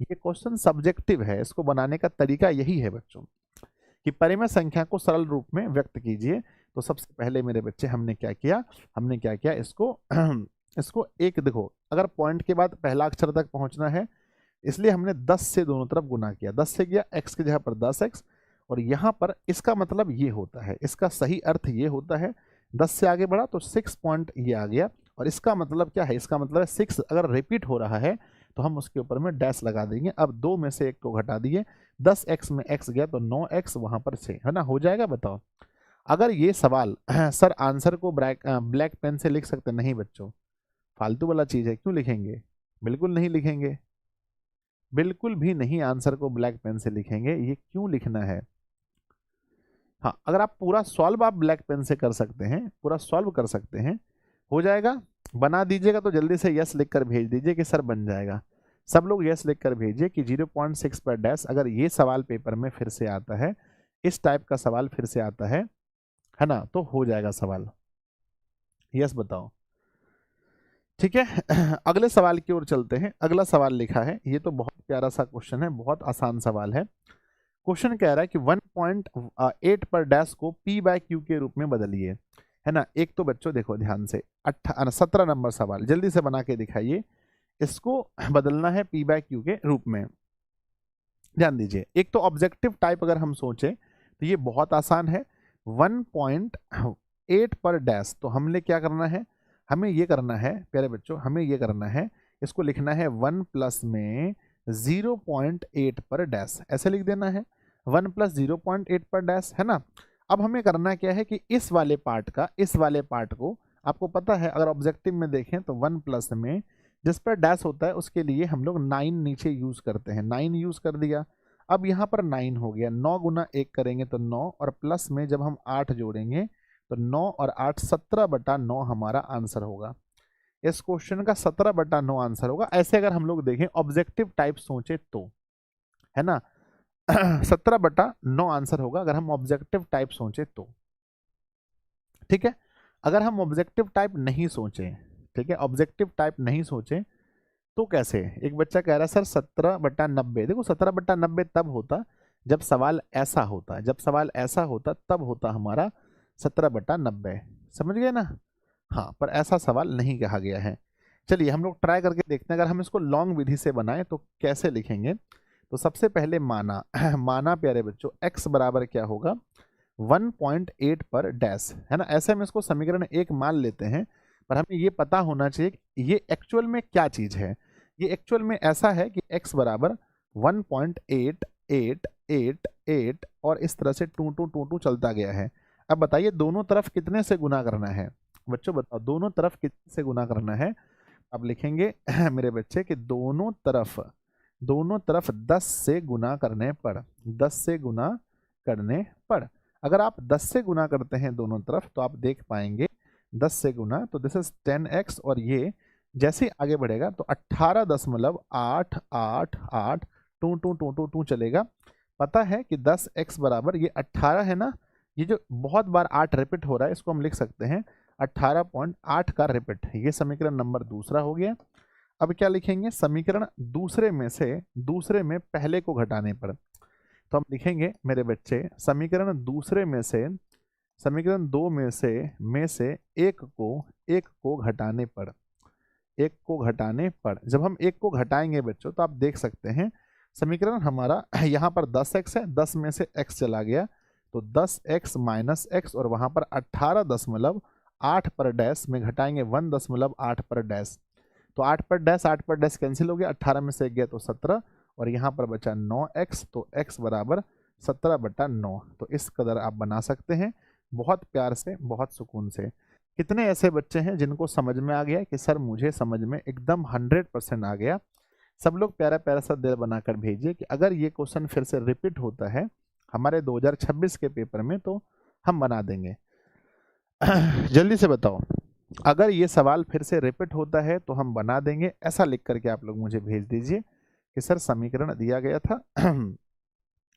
क्वेश्चन सब्जेक्टिव है। इसको बनाने का तरीका यही है बच्चों कि परिमेय संख्या को सरल रूप में व्यक्त कीजिए। तो सबसे पहले मेरे बच्चे हमने क्या किया, इसको एक, देखो अगर पॉइंट के बाद पहला अक्षर तक पहुंचना है इसलिए हमने 10 से दोनों तरफ गुना किया, 10 से किया x की जगह पर 10x, और यहाँ पर इसका मतलब ये होता है, इसका सही अर्थ ये होता है, 10 से आगे बढ़ा तो 6 पॉइंट ये आ गया, और इसका मतलब क्या है, इसका मतलब है 6 अगर रिपीट हो रहा है तो हम उसके ऊपर में डैश लगा देंगे। अब 2 में से 1 को घटा दिए, 10x में x गया तो 9x वहां पर 6, है ना, हो जाएगा। बताओ अगर ये सवाल सर आंसर को ब्लैक पेन से लिख सकते, नहीं बच्चों, फालतू वाला चीज है, क्यों लिखेंगे, बिल्कुल नहीं लिखेंगे, बिल्कुल भी नहीं आंसर को ब्लैक पेन से लिखेंगे, ये क्यों लिखना है। हाँ, अगर आप पूरा सॉल्व आप ब्लैक पेन से कर सकते हैं, पूरा सॉल्व कर सकते हैं, हो जाएगा, बना दीजिएगा तो जल्दी से यस लिखकर भेज दीजिए कि सर बन जाएगा। सब लोग यस लिखकर भेजिए कि 0.6 पर डैश, अगर ये सवाल पेपर में फिर से आता है, इस टाइप का सवाल फिर से आता है ना, तो हो जाएगा सवाल। यस बताओ, ठीक है। अगले सवाल की ओर चलते हैं। अगला सवाल लिखा है, ये तो बहुत प्यारा सा क्वेश्चन है, बहुत आसान सवाल है। क्वेश्चन कह रहा है कि 1.8 पर डैश को p/q के रूप में बदलिए, है ना। एक तो बच्चों देखो ध्यान से, 17 नंबर सवाल जल्दी से बना के दिखाइए, इसको बदलना है p/q के रूप में। ध्यान दीजिए, एक तो ऑब्जेक्टिव टाइप अगर हम सोचें तो ये बहुत आसान है, 1.8 पर डैश, तो हमने क्या करना है, हमें ये करना है प्यारे बच्चों, हमें ये करना है, इसको लिखना है 1 प्लस में 0.8 पर डैश, ऐसे लिख देना है 1 प्लस 0.8 पर डैश, है ना। अब हमें करना क्या है कि इस वाले पार्ट को आपको पता है, अगर ऑब्जेक्टिव में देखें तो 1 प्लस में जिस पर डैश होता है उसके लिए हम लोग 9 नीचे यूज करते हैं, 9 यूज कर दिया। अब यहाँ पर 9 हो गया, 9 गुना 1 करेंगे तो 9, और प्लस में जब हम 8 जोड़ेंगे तो 9 और 8 17/9 हमारा आंसर होगा। इस क्वेश्चन का 17/9 आंसर होगा। ऐसे अगर हम लोग देखें ऑब्जेक्टिव टाइप सोचे तो, है ना, 17/9 आंसर होगा अगर हम ऑब्जेक्टिव टाइप सोचे तो, ठीक है। अगर हम ऑब्जेक्टिव टाइप नहीं सोचे, ठीक है, ऑब्जेक्टिव टाइप नहीं सोचे तो कैसे, एक बच्चा कह रहा है सर 17/90, देखो 17/90 तब होता जब सवाल ऐसा होता, तब होता हमारा 17/90, समझ गए ना। हाँ, पर ऐसा सवाल नहीं कहा गया है। चलिए हम लोग ट्राई करके देखते हैं, अगर हम इसको लॉन्ग विधि से बनाएं तो कैसे लिखेंगे। तो सबसे पहले माना प्यारे बच्चों, x बराबर क्या होगा, 1.8 पर डैश, है ना। ऐसे में इसको समीकरण 1 मान लेते हैं, पर हमें ये पता होना चाहिए कि ये एक्चुअल में क्या चीज है। ये एक्चुअल में ऐसा है कि x बराबर 1.8888 और इस तरह से 2 चलता गया है। अब बताइए दोनों तरफ कितने से गुना करना है, बच्चों बताओ दोनों तरफ कितने से गुना करना है। अब लिखेंगे मेरे बच्चे कि दोनों तरफ 10 से गुना करने पर, 10 से गुना करने पर, अगर आप 10 से गुना करते हैं दोनों तरफ तो आप देख पाएंगे 10 से गुना तो दिस इज 10x, और ये जैसे आगे बढ़ेगा तो 18.888 2 चलेगा। पता है कि 10x बराबर ये 18 है ना, ये जो बहुत बार 8 रिपीट हो रहा है इसको हम लिख सकते हैं 18.8 का रिपीट, ये समीकरण नंबर दूसरा हो गया। अब क्या लिखेंगे, समीकरण दूसरे में पहले को घटाने पर, तो हम लिखेंगे मेरे बच्चे समीकरण दो में से एक को घटाने पर, जब हम एक को घटाएंगे बच्चों तो आप देख सकते हैं समीकरण हमारा यहाँ पर 10x है, 10 में से x चला गया तो 10x माइनस एक्स और वहाँ पर 18.8 पर डैश में घटाएंगे 1.8 पर डैश, तो 8 पर डैश कैंसिल हो गया, 18 में से गया तो 17 और यहाँ पर बचा 9x, तो x बराबर 17/9। तो इस कदर आप बना सकते हैं बहुत प्यार से, बहुत सुकून से। कितने ऐसे बच्चे हैं जिनको समझ में आ गया कि सर मुझे समझ में एकदम 100% आ गया? सब लोग प्यारा प्यारा सा दिल बनाकर भेजिए कि अगर ये क्वेश्चन फिर से रिपीट होता है हमारे 2026 के पेपर में तो हम बना देंगे। जल्दी से बताओ, अगर ये सवाल फिर से रिपीट होता है तो हम बना देंगे, ऐसा लिख करके आप लोग मुझे भेज दीजिए कि सर समीकरण दिया गया था।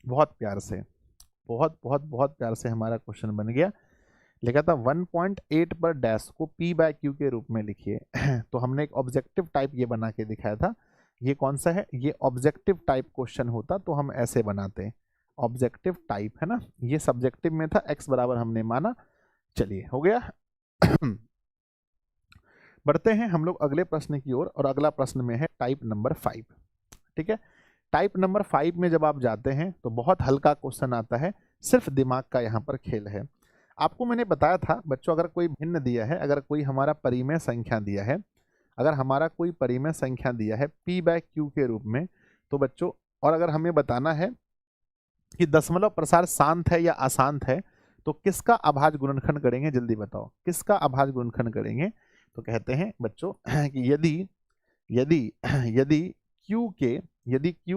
बहुत प्यार से, बहुत बहुत बहुत प्यार से हमारा क्वेश्चन बन गया। लिखा था 1.8 पर डैश को p/q के रूप में लिखिए। तो हमने एक ऑब्जेक्टिव टाइप ये बना के दिखाया था। ये कौन सा है? ये ऑब्जेक्टिव टाइप क्वेश्चन होता तो हम ऐसे बनाते, ऑब्जेक्टिव टाइप है ना, ये सब्जेक्टिव में था, x बराबर हमने माना। चलिए हो गया। बढ़ते हैं हम लोग अगले प्रश्न की ओर, और अगला प्रश्न में है टाइप नंबर 5। ठीक है, टाइप नंबर 5 में जब आप जाते हैं तो बहुत हल्का क्वेश्चन आता है, सिर्फ दिमाग का यहाँ पर खेल है। आपको मैंने बताया था बच्चों, अगर कोई भिन्न दिया है, अगर कोई हमारा परिमेय संख्या दिया है, अगर हमारा कोई परिमेय संख्या दिया है p/q के रूप में, तो बच्चों, और अगर हमें बताना है कि दशमलव प्रसार शांत है या अशांत है, तो किसका अभाज्य गुणनखंड करेंगे? जल्दी बताओ, किसका अभाज्य गुणनखंड करेंगे? तो कहते हैं बच्चों कि यदि यदि यदि q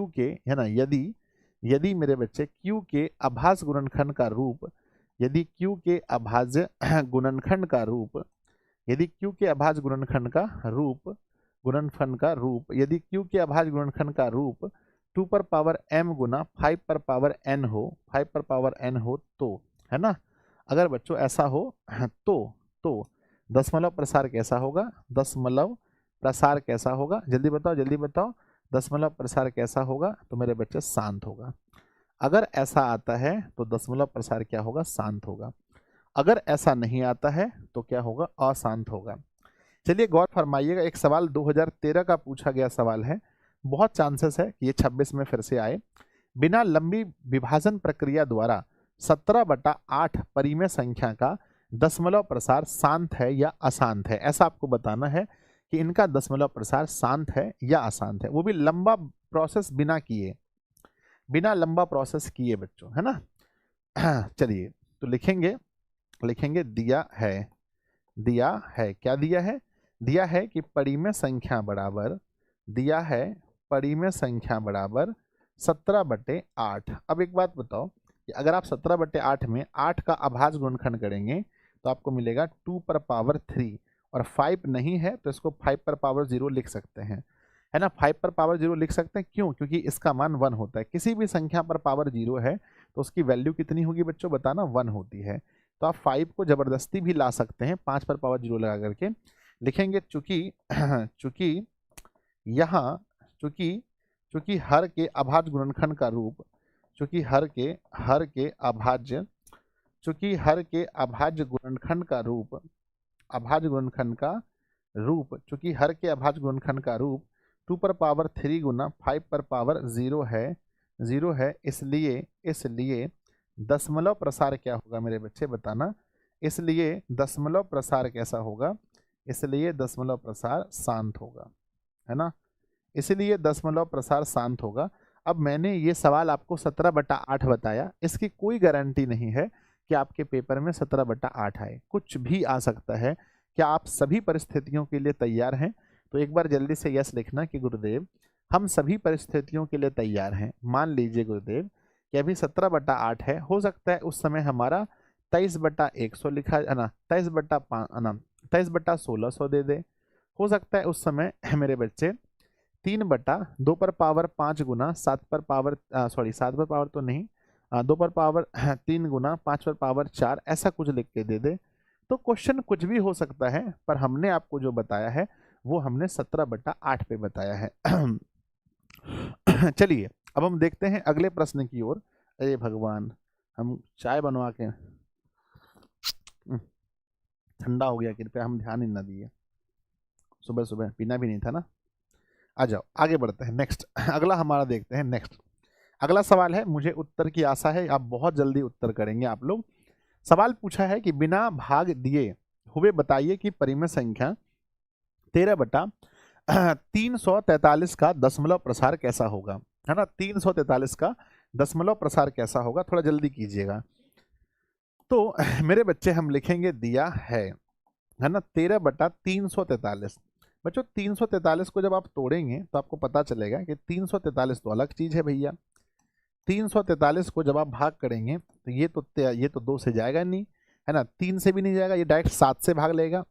के है ना, यदि मेरे बच्चे q के अभाज्य गुणनखंड का रूप, यदि q के अभाज्य गुणनखंड का रूप, यदि q के अभाज्य गुणनखंड का रूप, यदि q के अभाज्य गुणनखंड का रूप 2 पर पावर m गुना 5 पर पावर n हो, 5 पर पावर n हो, तो है ना, अगर बच्चों ऐसा हो तो दशमलव प्रसार कैसा होगा? दशमलव प्रसार कैसा होगा? जल्दी बताओ, जल्दी बताओ, दशमलव प्रसार कैसा होगा? तो मेरे बच्चे शांत होगा। अगर ऐसा आता है तो दशमलव प्रसार क्या होगा? शांत होगा। अगर ऐसा नहीं आता है तो क्या होगा? अशांत होगा। चलिए गौर फरमाइएगा, एक सवाल 2013 का पूछा गया सवाल है, बहुत चांसेस है कि ये 26 में फिर से आए। बिना लंबी विभाजन प्रक्रिया द्वारा 17/8 परिमेय संख्या का दशमलव प्रसार शांत है या अशांत है, ऐसा आपको बताना है कि इनका दशमलव प्रसार शांत है या अशांत है, वो भी लंबा प्रोसेस बिना किए, बिना लंबा प्रोसेस किए बच्चों, है ना। चलिए तो लिखेंगे दिया है, क्या दिया है? दिया है कि परिमेय संख्या बराबर, दिया है परिमेय संख्या बराबर 17/8। अब एक बात बताओ कि अगर आप 17/8 में 8 का अभाज्य गुणनखंड करेंगे तो आपको मिलेगा 2 पर पावर 3, और 5 नहीं है तो इसको 5 पर पावर 0 लिख सकते हैं, है ना। 5 पर पावर 0 लिख सकते हैं, क्यों? क्योंकि इसका मान 1 होता है। किसी भी संख्या पर पावर 0 है तो उसकी वैल्यू कितनी होगी बच्चों? बताना, 1 होती है। तो आप 5 को जबरदस्ती भी ला सकते हैं 5 पर पावर 0 लगा करके। लिखेंगे चूंकि यहाँ चूंकि हर के अभाज्य गुणनखंड का रूप, चूंकि हर के अभाज्य गुणनखंड का रूप, चूंकि हर के अभाज्य गुणनखंड का रूप 2 पर पावर 3 गुना 5 पर पावर 0 है, इसलिए दशमलव प्रसार क्या होगा मेरे बच्चे? बताना। इसलिए दशमलव प्रसार कैसा होगा? इसलिए दशमलव प्रसार शांत होगा, है ना। इसलिए दशमलव प्रसार शांत होगा। अब मैंने ये सवाल आपको 17/8 बताया, इसकी कोई गारंटी नहीं है कि आपके पेपर में 17/8 आए, कुछ भी आ सकता है। क्या आप सभी परिस्थितियों के लिए तैयार हैं? तो एक बार जल्दी से यस लिखना कि गुरुदेव हम सभी परिस्थितियों के लिए तैयार हैं। मान लीजिए गुरुदेव कि अभी 17/8 है, हो सकता है उस समय हमारा 23/100 लिखा है ना, 23/1600 दे दे। हो सकता है उस समय मेरे बच्चे 3/2 पर पावर 5 गुना 7 पर पावर 7 पर पावर तो नहीं, 2 पर पावर 3 गुना 5 पर पावर 4, ऐसा कुछ लिख के दे दे। तो क्वेश्चन कुछ भी हो सकता है, पर हमने आपको जो बताया है वो हमने 17/8 पे बताया है। चलिए अब हम देखते हैं अगले प्रश्न की ओर। अरे भगवान, हम चाय बनवा के ठंडा हो गया, कृपया हम ध्यान ही ना दिए, सुबह सुबह पीना भी नहीं था ना। आ जाओ आगे बढ़ते हैं, नेक्स्ट। अगला हमारा देखते हैं नेक्स्ट। अगला सवाल है, मुझे उत्तर की आशा है आप बहुत जल्दी उत्तर करेंगे आप लोग। सवाल पूछा है कि बिना भाग दिए हुए बताइए कि परिमेय संख्या 13/343 का दशमलव प्रसार कैसा होगा, है ना। 343 का दशमलव प्रसार कैसा होगा, थोड़ा जल्दी कीजिएगा। तो मेरे बच्चे हम लिखेंगे दिया है ना, 13/343। बच्चों 343 को जब आप तोड़ेंगे तो आपको पता चलेगा कि 343 तो अलग चीज है भैया। 343 को जब आप भाग करेंगे तो ये तो 2 से जाएगा नहीं, है ना, 3 से भी नहीं जाएगा, ये डायरेक्ट 7 से भाग लेगा।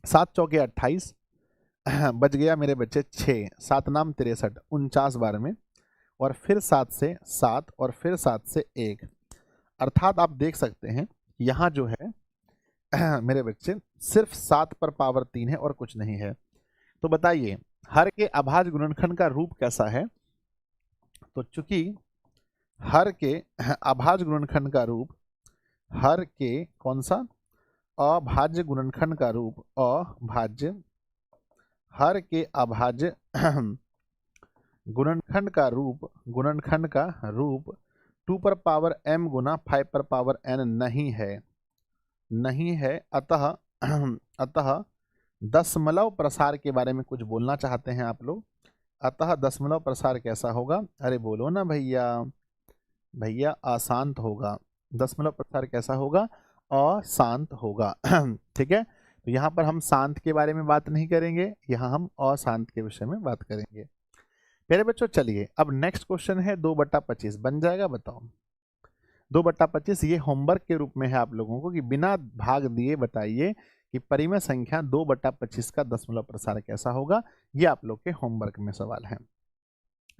7 चौके 28, बच गया मेरे बच्चे 6, 7 नाम 63, 49 बार में, और फिर 7 से 7 और फिर 7 से 1, अर्थात आप देख सकते हैं यहाँ जो है मेरे बच्चे सिर्फ 7 पर पावर 3 है और कुछ नहीं है। तो बताइए हर के अभाज्य गुणनखंड का रूप कैसा है। तो चूंकि हर के अभाज्य गुणनखंड का रूप, हर के कौन सा, अभाज्य गुणनखंड का रूप, अभाज्य, हर के अभाज्य गुणनखंड का रूप 2 पर पावर m गुना 5 पर पावर n नहीं है। अतः दशमलव प्रसार के बारे में कुछ बोलना चाहते हैं आप लोग। अतः दशमलव प्रसार कैसा होगा, अरे बोलो ना भैया अशांत होगा। दशमलव प्रसार कैसा होगा, अशांत होगा। ठीक है, तो यहाँ पर हम शांत के बारे में बात नहीं करेंगे, यहाँ हम अशांत के विषय में बात करेंगे। मेरे बच्चों चलिए अब नेक्स्ट क्वेश्चन है 2/25 बन जाएगा, बताओ 2/25 ये होमवर्क के रूप में है आप लोगों को कि बिना भाग दिए बताइए कि परिमेय संख्या 2/25 का दशमलव प्रसार कैसा होगा। ये आप लोग के होमवर्क में सवाल है।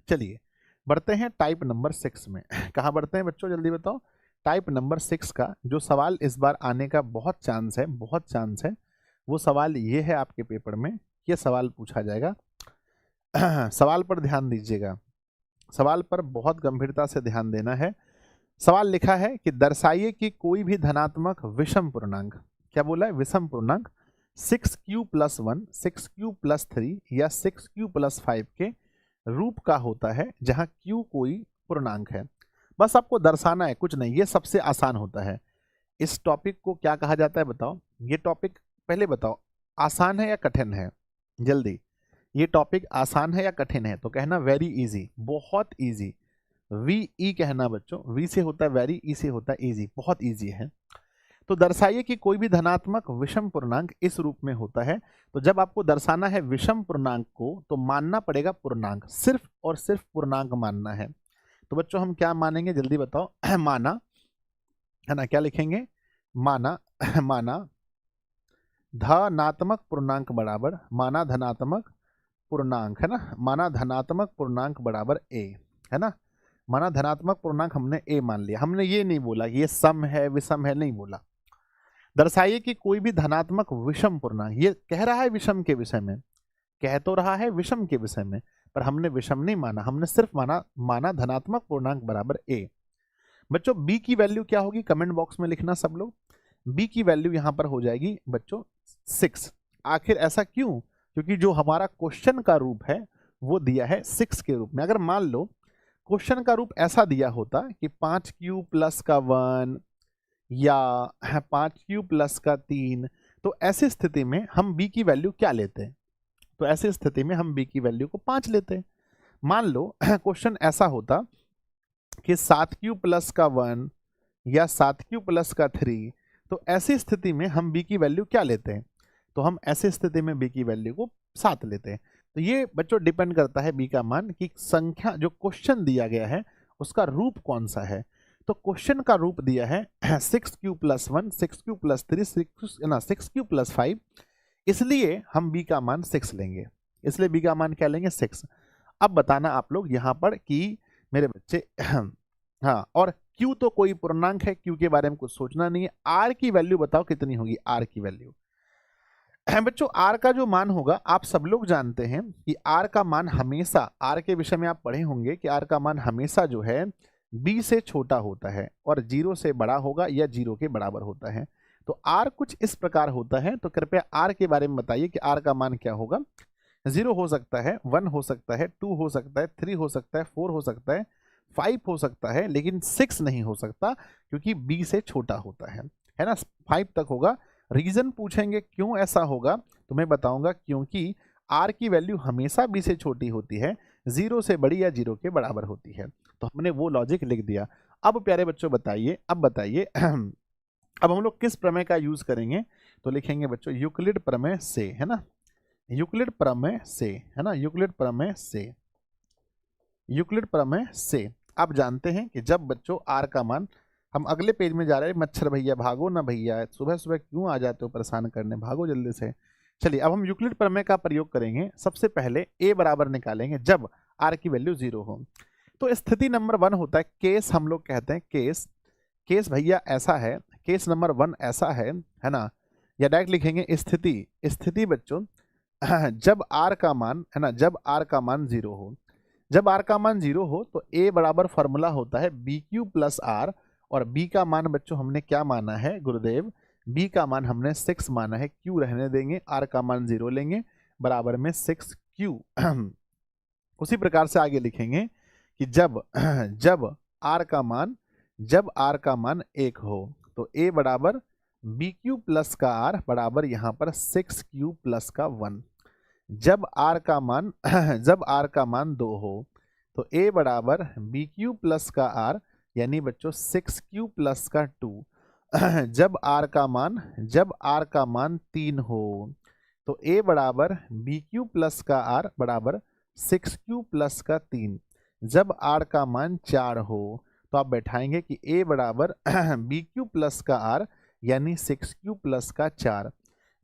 चलिए बढ़ते हैं टाइप नंबर 6 में। कहाँ बढ़ते हैं बच्चों, जल्दी बताओ। टाइप नंबर 6 का जो सवाल इस बार आने का बहुत चांस है, वो सवाल ये है आपके पेपर में, ये सवाल पूछा जाएगा। सवाल पर ध्यान दीजिएगा, सवाल पर बहुत गंभीरता से ध्यान देना है। सवाल लिखा है कि दर्शाइए कि कोई भी धनात्मक विषम पूर्णांक, क्या बोला है, विषम पूर्णांक 6q + 1, 6q + 3 या 6q + 5 के रूप का होता है जहां q कोई पूर्णांक है। बस आपको दर्शाना है, कुछ नहीं, ये सबसे आसान होता है। इस टॉपिक को क्या कहा जाता है बताओ, ये टॉपिक पहले बताओ आसान है या कठिन है, जल्दी। ये टॉपिक आसान है या कठिन है, तो कहना वेरी इजी, बहुत इजी। VE कहना बच्चों, V से होता है वेरी, E से होता है इजी, बहुत इजी है। तो दर्शाइए कि कोई भी धनात्मक विषम पूर्णांक इस रूप में होता है। तो जब आपको दर्शाना है विषम पूर्णांक को तो मानना पड़ेगा पूर्णांक, सिर्फ और सिर्फ पूर्णांक मानना है। तो बच्चों हम क्या मानेंगे, जल्दी बताओ। माना, है ना, क्या लिखेंगे, माना धनात्मक पूर्णांक बराबर, माना धनात्मक पूर्णांक, है ना, माना धनात्मक पूर्णांक बराबर a, है ना। माना धनात्मक पूर्णांक हमने a मान लिया, हमने ये नहीं बोला ये सम है विषम है, नहीं बोला। दर्शाइए कि कोई भी धनात्मक विषम पूर्णांक, ये कह रहा है विषम के विषय में, कह तो रहा है विषम के विषय में, पर हमने विषम नहीं माना, हमने सिर्फ माना धनात्मक पूर्णांक बराबर a। बच्चों b की वैल्यू क्या होगी, कमेंट बॉक्स में लिखना सब लोग। b की वैल्यू यहां पर हो जाएगी बच्चों 6। आखिर ऐसा क्यों, क्योंकि जो हमारा क्वेश्चन का रूप है वो दिया है 6 के रूप में। अगर मान लो क्वेश्चन का रूप ऐसा दिया होता कि 5q + 1 या 5q + 3, तो ऐसी स्थिति में हम b की वैल्यू क्या लेते हैं, तो ऐसी स्थिति में हम b की वैल्यू को 5 लेते हैं। मान लो क्वेश्चन ऐसा होता कि 7q + 1 या 7q + 3, तो ऐसी स्थिति में हम b की वैल्यू क्या लेते हैं, तो हम ऐसी स्थिति में b की वैल्यू को 7 लेते हैं। तो ये बच्चों डिपेंड करता है b का मान कि संख्या जो क्वेश्चन दिया गया है उसका रूप कौन सा है। तो क्वेश्चन का रूप दिया है 6q + 1, 6q + 3, 6q + 5, इसलिए हम b का मान 6 लेंगे, इसलिए b का मान क्या लेंगे 6। अब बताना आप लोग यहाँ पर कि मेरे बच्चे हाँ, और q तो कोई पूर्णांक है, q के बारे में कुछ सोचना नहीं है। r की वैल्यू बताओ कितनी होगी, r की वैल्यू बच्चों, r का जो मान होगा आप सब लोग जानते हैं कि r का मान हमेशा, r के विषय में आप पढ़े होंगे कि r का मान हमेशा जो है b से छोटा होता है और 0 से बड़ा होगा या 0 के बराबर होता है। तो r कुछ इस प्रकार होता है, तो कृपया r के बारे में बताइए कि r का मान क्या होगा। 0 हो सकता है, 1 हो सकता है, 2 हो सकता है, 3 हो सकता है, 4 हो सकता है, 5 हो सकता है लेकिन 6 नहीं हो सकता, क्योंकि b से छोटा होता है ना, 5 तक होगा। रीजन पूछेंगे क्यों ऐसा होगा, तो मैं बताऊंगा क्योंकि r की वैल्यू हमेशा b से छोटी होती है, 0 से बड़ी या 0 के बराबर होती है। तो हमने वो लॉजिक लिख दिया। अब प्यारे बच्चों बताइए, अब बताइए अब हम लोग किस प्रमेय का यूज करेंगे, तो लिखेंगे बच्चों यूक्लिड प्रमेय से, है ना, यूक्लिड प्रमेय से, है ना, यूक्लिड प्रमेय से, यूक्लिड प्रमेय से। आप जानते हैं कि जब बच्चों r का मान, हम अगले पेज में जा रहे हैं, मच्छर भैया भागो ना भैया, सुबह सुबह क्यों आ जाते हो परेशान करने, भागो जल्दी से। चलिए अब हम यूक्लिड प्रमेय का प्रयोग करेंगे। सबसे पहले a बराबर निकालेंगे जब r की वैल्यू 0 हो। तो स्थिति नंबर 1 होता है केस, हम लोग कहते हैं केस, केस भैया ऐसा है, केस नंबर 1 ऐसा है ना, या डायरेक्ट लिखेंगे स्थिति, स्थिति बच्चों जब r का मान, है ना, जब r का मान 0 हो, जब r का मान 0 हो तो a बराबर फॉर्मूला होता है बी क्यू प्लस आर, और b का मान बच्चों हमने क्या माना है गुरुदेव, b का मान हमने 6 माना है, q रहने देंगे, r का मान 0 लेंगे, बराबर में 6q। उसी प्रकार से आगे लिखेंगे कि जब जब r का मान, जब r का मान 1 हो तो a बराबर बी क्यू प्लस का r बराबर यहाँ पर 6q प्लस का 1। जब r का मान जब r का मान 2 हो तो a बराबर बी क्यू प्लस का r, यानी बच्चों 6q प्लस का 2। जब r का मान, जब r का मान 3 हो तो a बराबर बी क्यू प्लस का r बराबर 6q प्लस का 3। जब r का मान 4 हो तो आप बैठाएंगे कि a बराबर बी क्यू प्लस का r, यानी 6q प्लस का 4।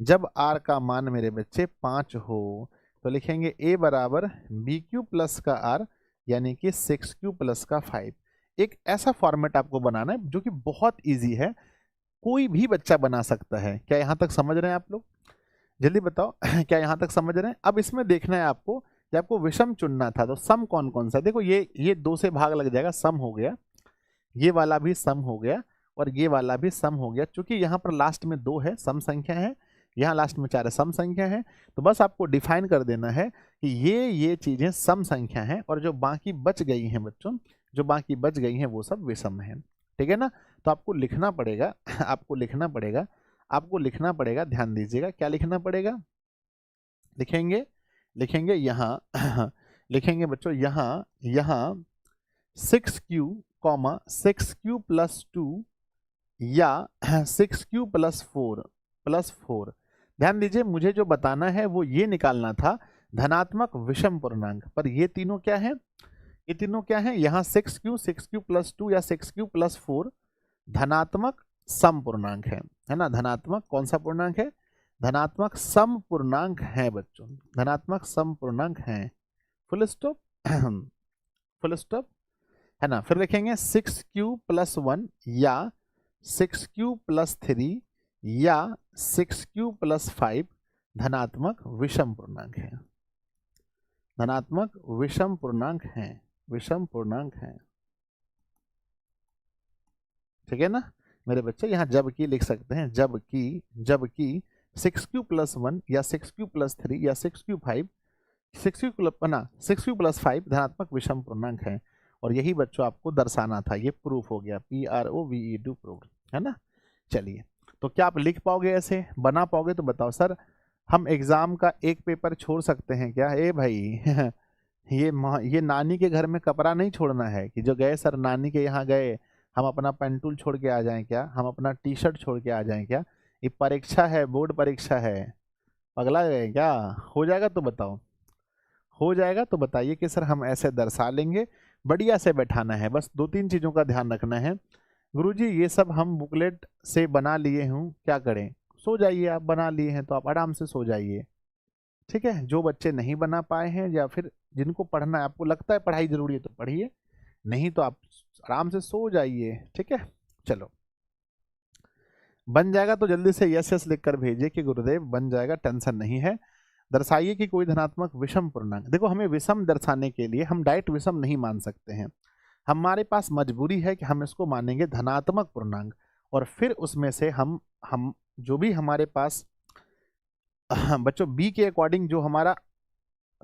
जब r का मान मेरे बच्चे 5 हो तो लिखेंगे a बराबर बी क्यू प्लस का r, यानी कि 6q प्लस का 5। एक ऐसा फॉर्मेट आपको बनाना है जो कि बहुत इजी है, कोई भी बच्चा बना सकता है। क्या यहाँ तक समझ रहे हैं आप लोग, जल्दी बताओ क्या यहाँ तक समझ रहे हैं। अब इसमें देखना है आपको कि आपको विषम चुनना था, तो सम कौन कौन सा, देखो ये 2 से भाग लग जाएगा, सम हो गया, ये वाला भी सम हो गया, और ये वाला भी सम हो गया। चूंकि यहाँ पर लास्ट में 2 है, सम संख्या है, यहाँ लास्ट में 4 है, सम संख्या है, तो बस आपको डिफाइन कर देना है कि ये चीजें सम संख्या हैं, और जो बाकी बच गई हैं बच्चों, जो बाकी बच गई हैं वो सब विषम है, ठीक है ना। तो आपको लिखना पड़ेगा आपको लिखना पड़ेगा, आपको लिखना पड़ेगा, ध्यान दीजिएगा क्या लिखना पड़ेगा, लिखेंगे, लिखेंगे यहाँ लिखेंगे बच्चों यहाँ 6q कॉमा 6q प्लस 2 या 6q प्लस 4। ध्यान दीजिए, मुझे जो बताना है वो ये निकालना था धनात्मक विषम पूर्णांक, पर ये तीनों क्या है, ये तीनों क्या है, यहाँ 6q प्लस 2 या 6q प्लस 4 धनात्मक सम पूर्णांक है ना, धनात्मक कौन सा पूर्णांक है, धनात्मक सम पूर्णांक है बच्चों, धनात्मक सम पूर्णांक है, फुल स्टॉप फुल स्टॉप, है ना। फिर लिखेंगे 6q प्लस 1 या 6q प्लस 3 या 6q प्लस 5 धनात्मक विषम पूर्णांक है, धनात्मक विषम पूर्णांक है, विषम पूर्णांक है, ठीक है ना मेरे बच्चे। यहाँ जबकि लिख सकते हैं, जबकि 6q प्लस 1 या 6q प्लस 3 या 6q 5, 6q प्लस 5 धनात्मक विषम पूर्णांक है, और यही बच्चों आपको दर्शाना था, ये प्रूफ हो गया, PROVE प्रूफ, है ना। चलिए, तो क्या आप लिख पाओगे, ऐसे बना पाओगे, तो बताओ सर हम एग्जाम का एक पेपर छोड़ सकते हैं क्या, ए भाई ये नानी के घर में कपड़ा नहीं छोड़ना है कि जो गए सर नानी के यहाँ गए हम अपना पेंटूल छोड़ के आ जाएं क्या, हम अपना टी शर्ट छोड़ के आ जाएं क्या, ये परीक्षा है, बोर्ड परीक्षा है, पगला गए क्या, हो जाएगा तो बताओ, हो जाएगा तो बताइए कि सर हम ऐसे दर्शा लेंगे, बढ़िया से बैठाना है, बस 2-3 चीज़ों का ध्यान रखना है। गुरुजी ये सब हम बुकलेट से बना लिए हूँ, क्या करें, सो जाइए, आप बना लिए हैं तो आप आराम से सो जाइए, ठीक है। जो बच्चे नहीं बना पाए हैं या फिर जिनको पढ़ना है, आपको लगता है पढ़ाई जरूरी है तो पढ़िए, नहीं तो आप आराम से सो जाइए, ठीक है। चलो बन जाएगा तो जल्दी से यस यस लिख कर भेजिए कि गुरुदेव बन जाएगा, टेंशन नहीं है। दर्शाइए कि कोई धनात्मक विषम पूर्णांक, देखो हमें विषम दर्शाने के लिए हम डायरेक्ट विषम नहीं मान सकते हैं, हमारे पास मजबूरी है कि हम इसको मानेंगे धनात्मक पूर्णांक, और फिर उसमें से हम जो भी हमारे पास बच्चों b के अकॉर्डिंग जो हमारा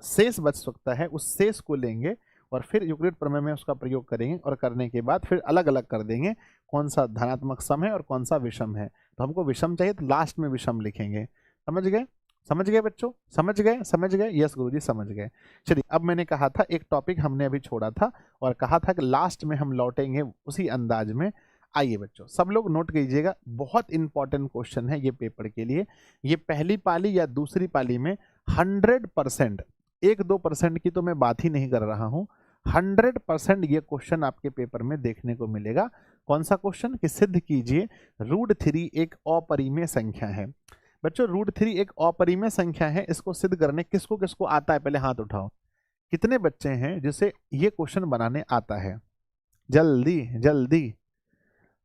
शेष बच सकता है उस शेष को लेंगे, और फिर यूक्लिड प्रमेय में उसका प्रयोग करेंगे और करने के बाद फिर अलग अलग कर देंगे कौन सा धनात्मक सम है और कौन सा विषम है। तो हमको विषम चाहिए तो लास्ट में विषम लिखेंगे। समझ गए? समझ गए बच्चों? समझ गए? समझ गए? यस गुरुजी समझ गए। चलिए, अब मैंने कहा था एक टॉपिक हमने अभी छोड़ा था और कहा था कि लास्ट में हम लौटेंगे उसी अंदाज में। आइए बच्चों, सब लोग नोट कीजिएगा, बहुत इंपॉर्टेंट क्वेश्चन है ये पेपर के लिए। ये पहली पाली या दूसरी पाली में 100%, 1-2% की तो मैं बात ही नहीं कर रहा हूं, 100% ये क्वेश्चन आपके पेपर में देखने को मिलेगा। कौन सा क्वेश्चन? कि सिद्ध कीजिए √3 एक अपरिमेय संख्या है। बच्चों √3 एक अपरिमेय संख्या है, इसको सिद्ध करने किसको किसको आता है? पहले हाथ उठाओ। कितने बच्चे हैं जिसे ये क्वेश्चन बनाने आता है? जल्दी जल्दी।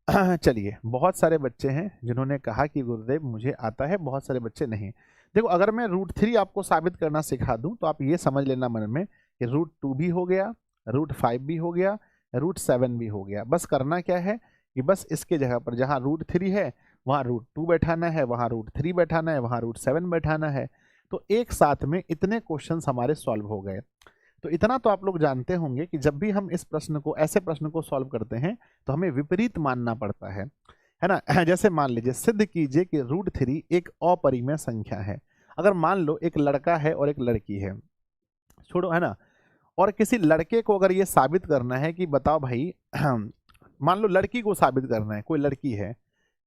चलिए, बहुत सारे बच्चे हैं जिन्होंने कहा कि गुरुदेव मुझे आता है, बहुत सारे बच्चे नहीं। देखो, अगर मैं √3 आपको साबित करना सिखा दूं तो आप ये समझ लेना मन में कि √2 भी हो गया, √5 भी हो गया, √7 भी हो गया। बस करना क्या है कि बस इसके जगह पर जहां √3 है वहां √2 बैठाना है, वहां √3 बैठाना है, वहां √7 बैठाना है। तो एक साथ में इतने क्वेश्चंस हमारे सॉल्व हो गए। तो इतना तो आप लोग जानते होंगे कि जब भी हम इस प्रश्न को, ऐसे प्रश्न को सॉल्व करते हैं तो हमें विपरीत मानना पड़ता है ना। जैसे मान लीजिए, सिद्ध कीजिए कि √3 एक अपरिमेय संख्या है। अगर मान लो एक लड़का है और एक लड़की है, छोड़ो, है ना, और किसी लड़के को अगर ये साबित करना है कि बताओ भाई, मान लो लड़की को साबित करना है, कोई लड़की है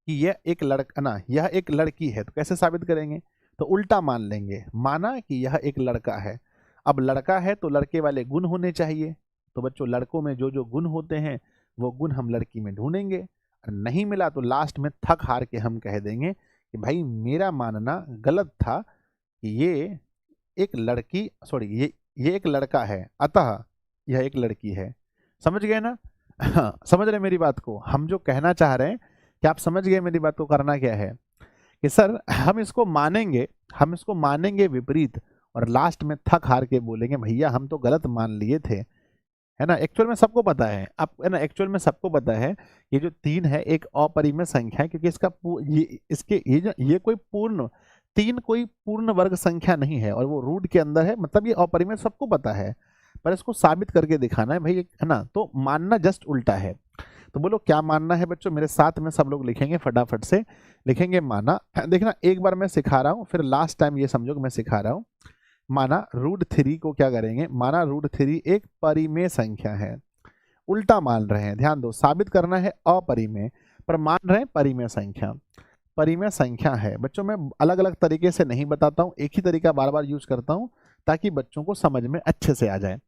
कि यह एक लड़का ना, यह एक लड़की है, तो कैसे साबित करेंगे? तो उल्टा मान लेंगे, माना कि यह एक लड़का है। अब लड़का है तो लड़के वाले गुण होने चाहिए, तो बच्चों लड़कों में जो जो गुण होते हैं वो गुण हम लड़की में ढूंढेंगे। नहीं मिला तो लास्ट में थक हार के हम कह देंगे कि भाई मेरा मानना गलत था कि ये एक लड़की, सॉरी, ये एक लड़का है, अतः यह एक लड़की है। समझ गए ना? हाँ, समझ रहे मेरी बात को? हम जो कहना चाह रहे हैं कि आप समझ गए मेरी बात को? करना क्या है कि सर हम इसको मानेंगे विपरीत, और लास्ट में थक हार के बोलेंगे भैया हम तो गलत मान लिए थे, है ना। एक्चुअल में सबको पता है, आप, है ना, एक्चुअल में सबको पता है ये जो 3 है एक अपरिमेय संख्या है, क्योंकि इसका ये कोई पूर्ण 3 कोई पूर्ण वर्ग संख्या नहीं है और वो रूट के अंदर है, मतलब ये अपरिमेय सबको पता है, पर इसको साबित करके दिखाना है भाई, है ना। तो मानना जस्ट उल्टा है। तो बोलो क्या मानना है बच्चों? मेरे साथ में सब लोग लिखेंगे, फटाफट से लिखेंगे। माना, देखना एक बार मैं सिखा रहा हूँ, फिर लास्ट टाइम ये समझो कि मैं सिखा रहा हूँ। माना √3 को क्या करेंगे? माना √3 एक परिमेय संख्या है। उल्टा मान रहे हैं, ध्यान दो, साबित करना है अपरिमेय, पर मान रहे हैं परिमेय संख्या। परिमेय संख्या है बच्चों, मैं अलग अलग तरीके से नहीं बताता हूँ, एक ही तरीका बार बार यूज करता हूँ ताकि बच्चों को समझ में अच्छे से आ जाए।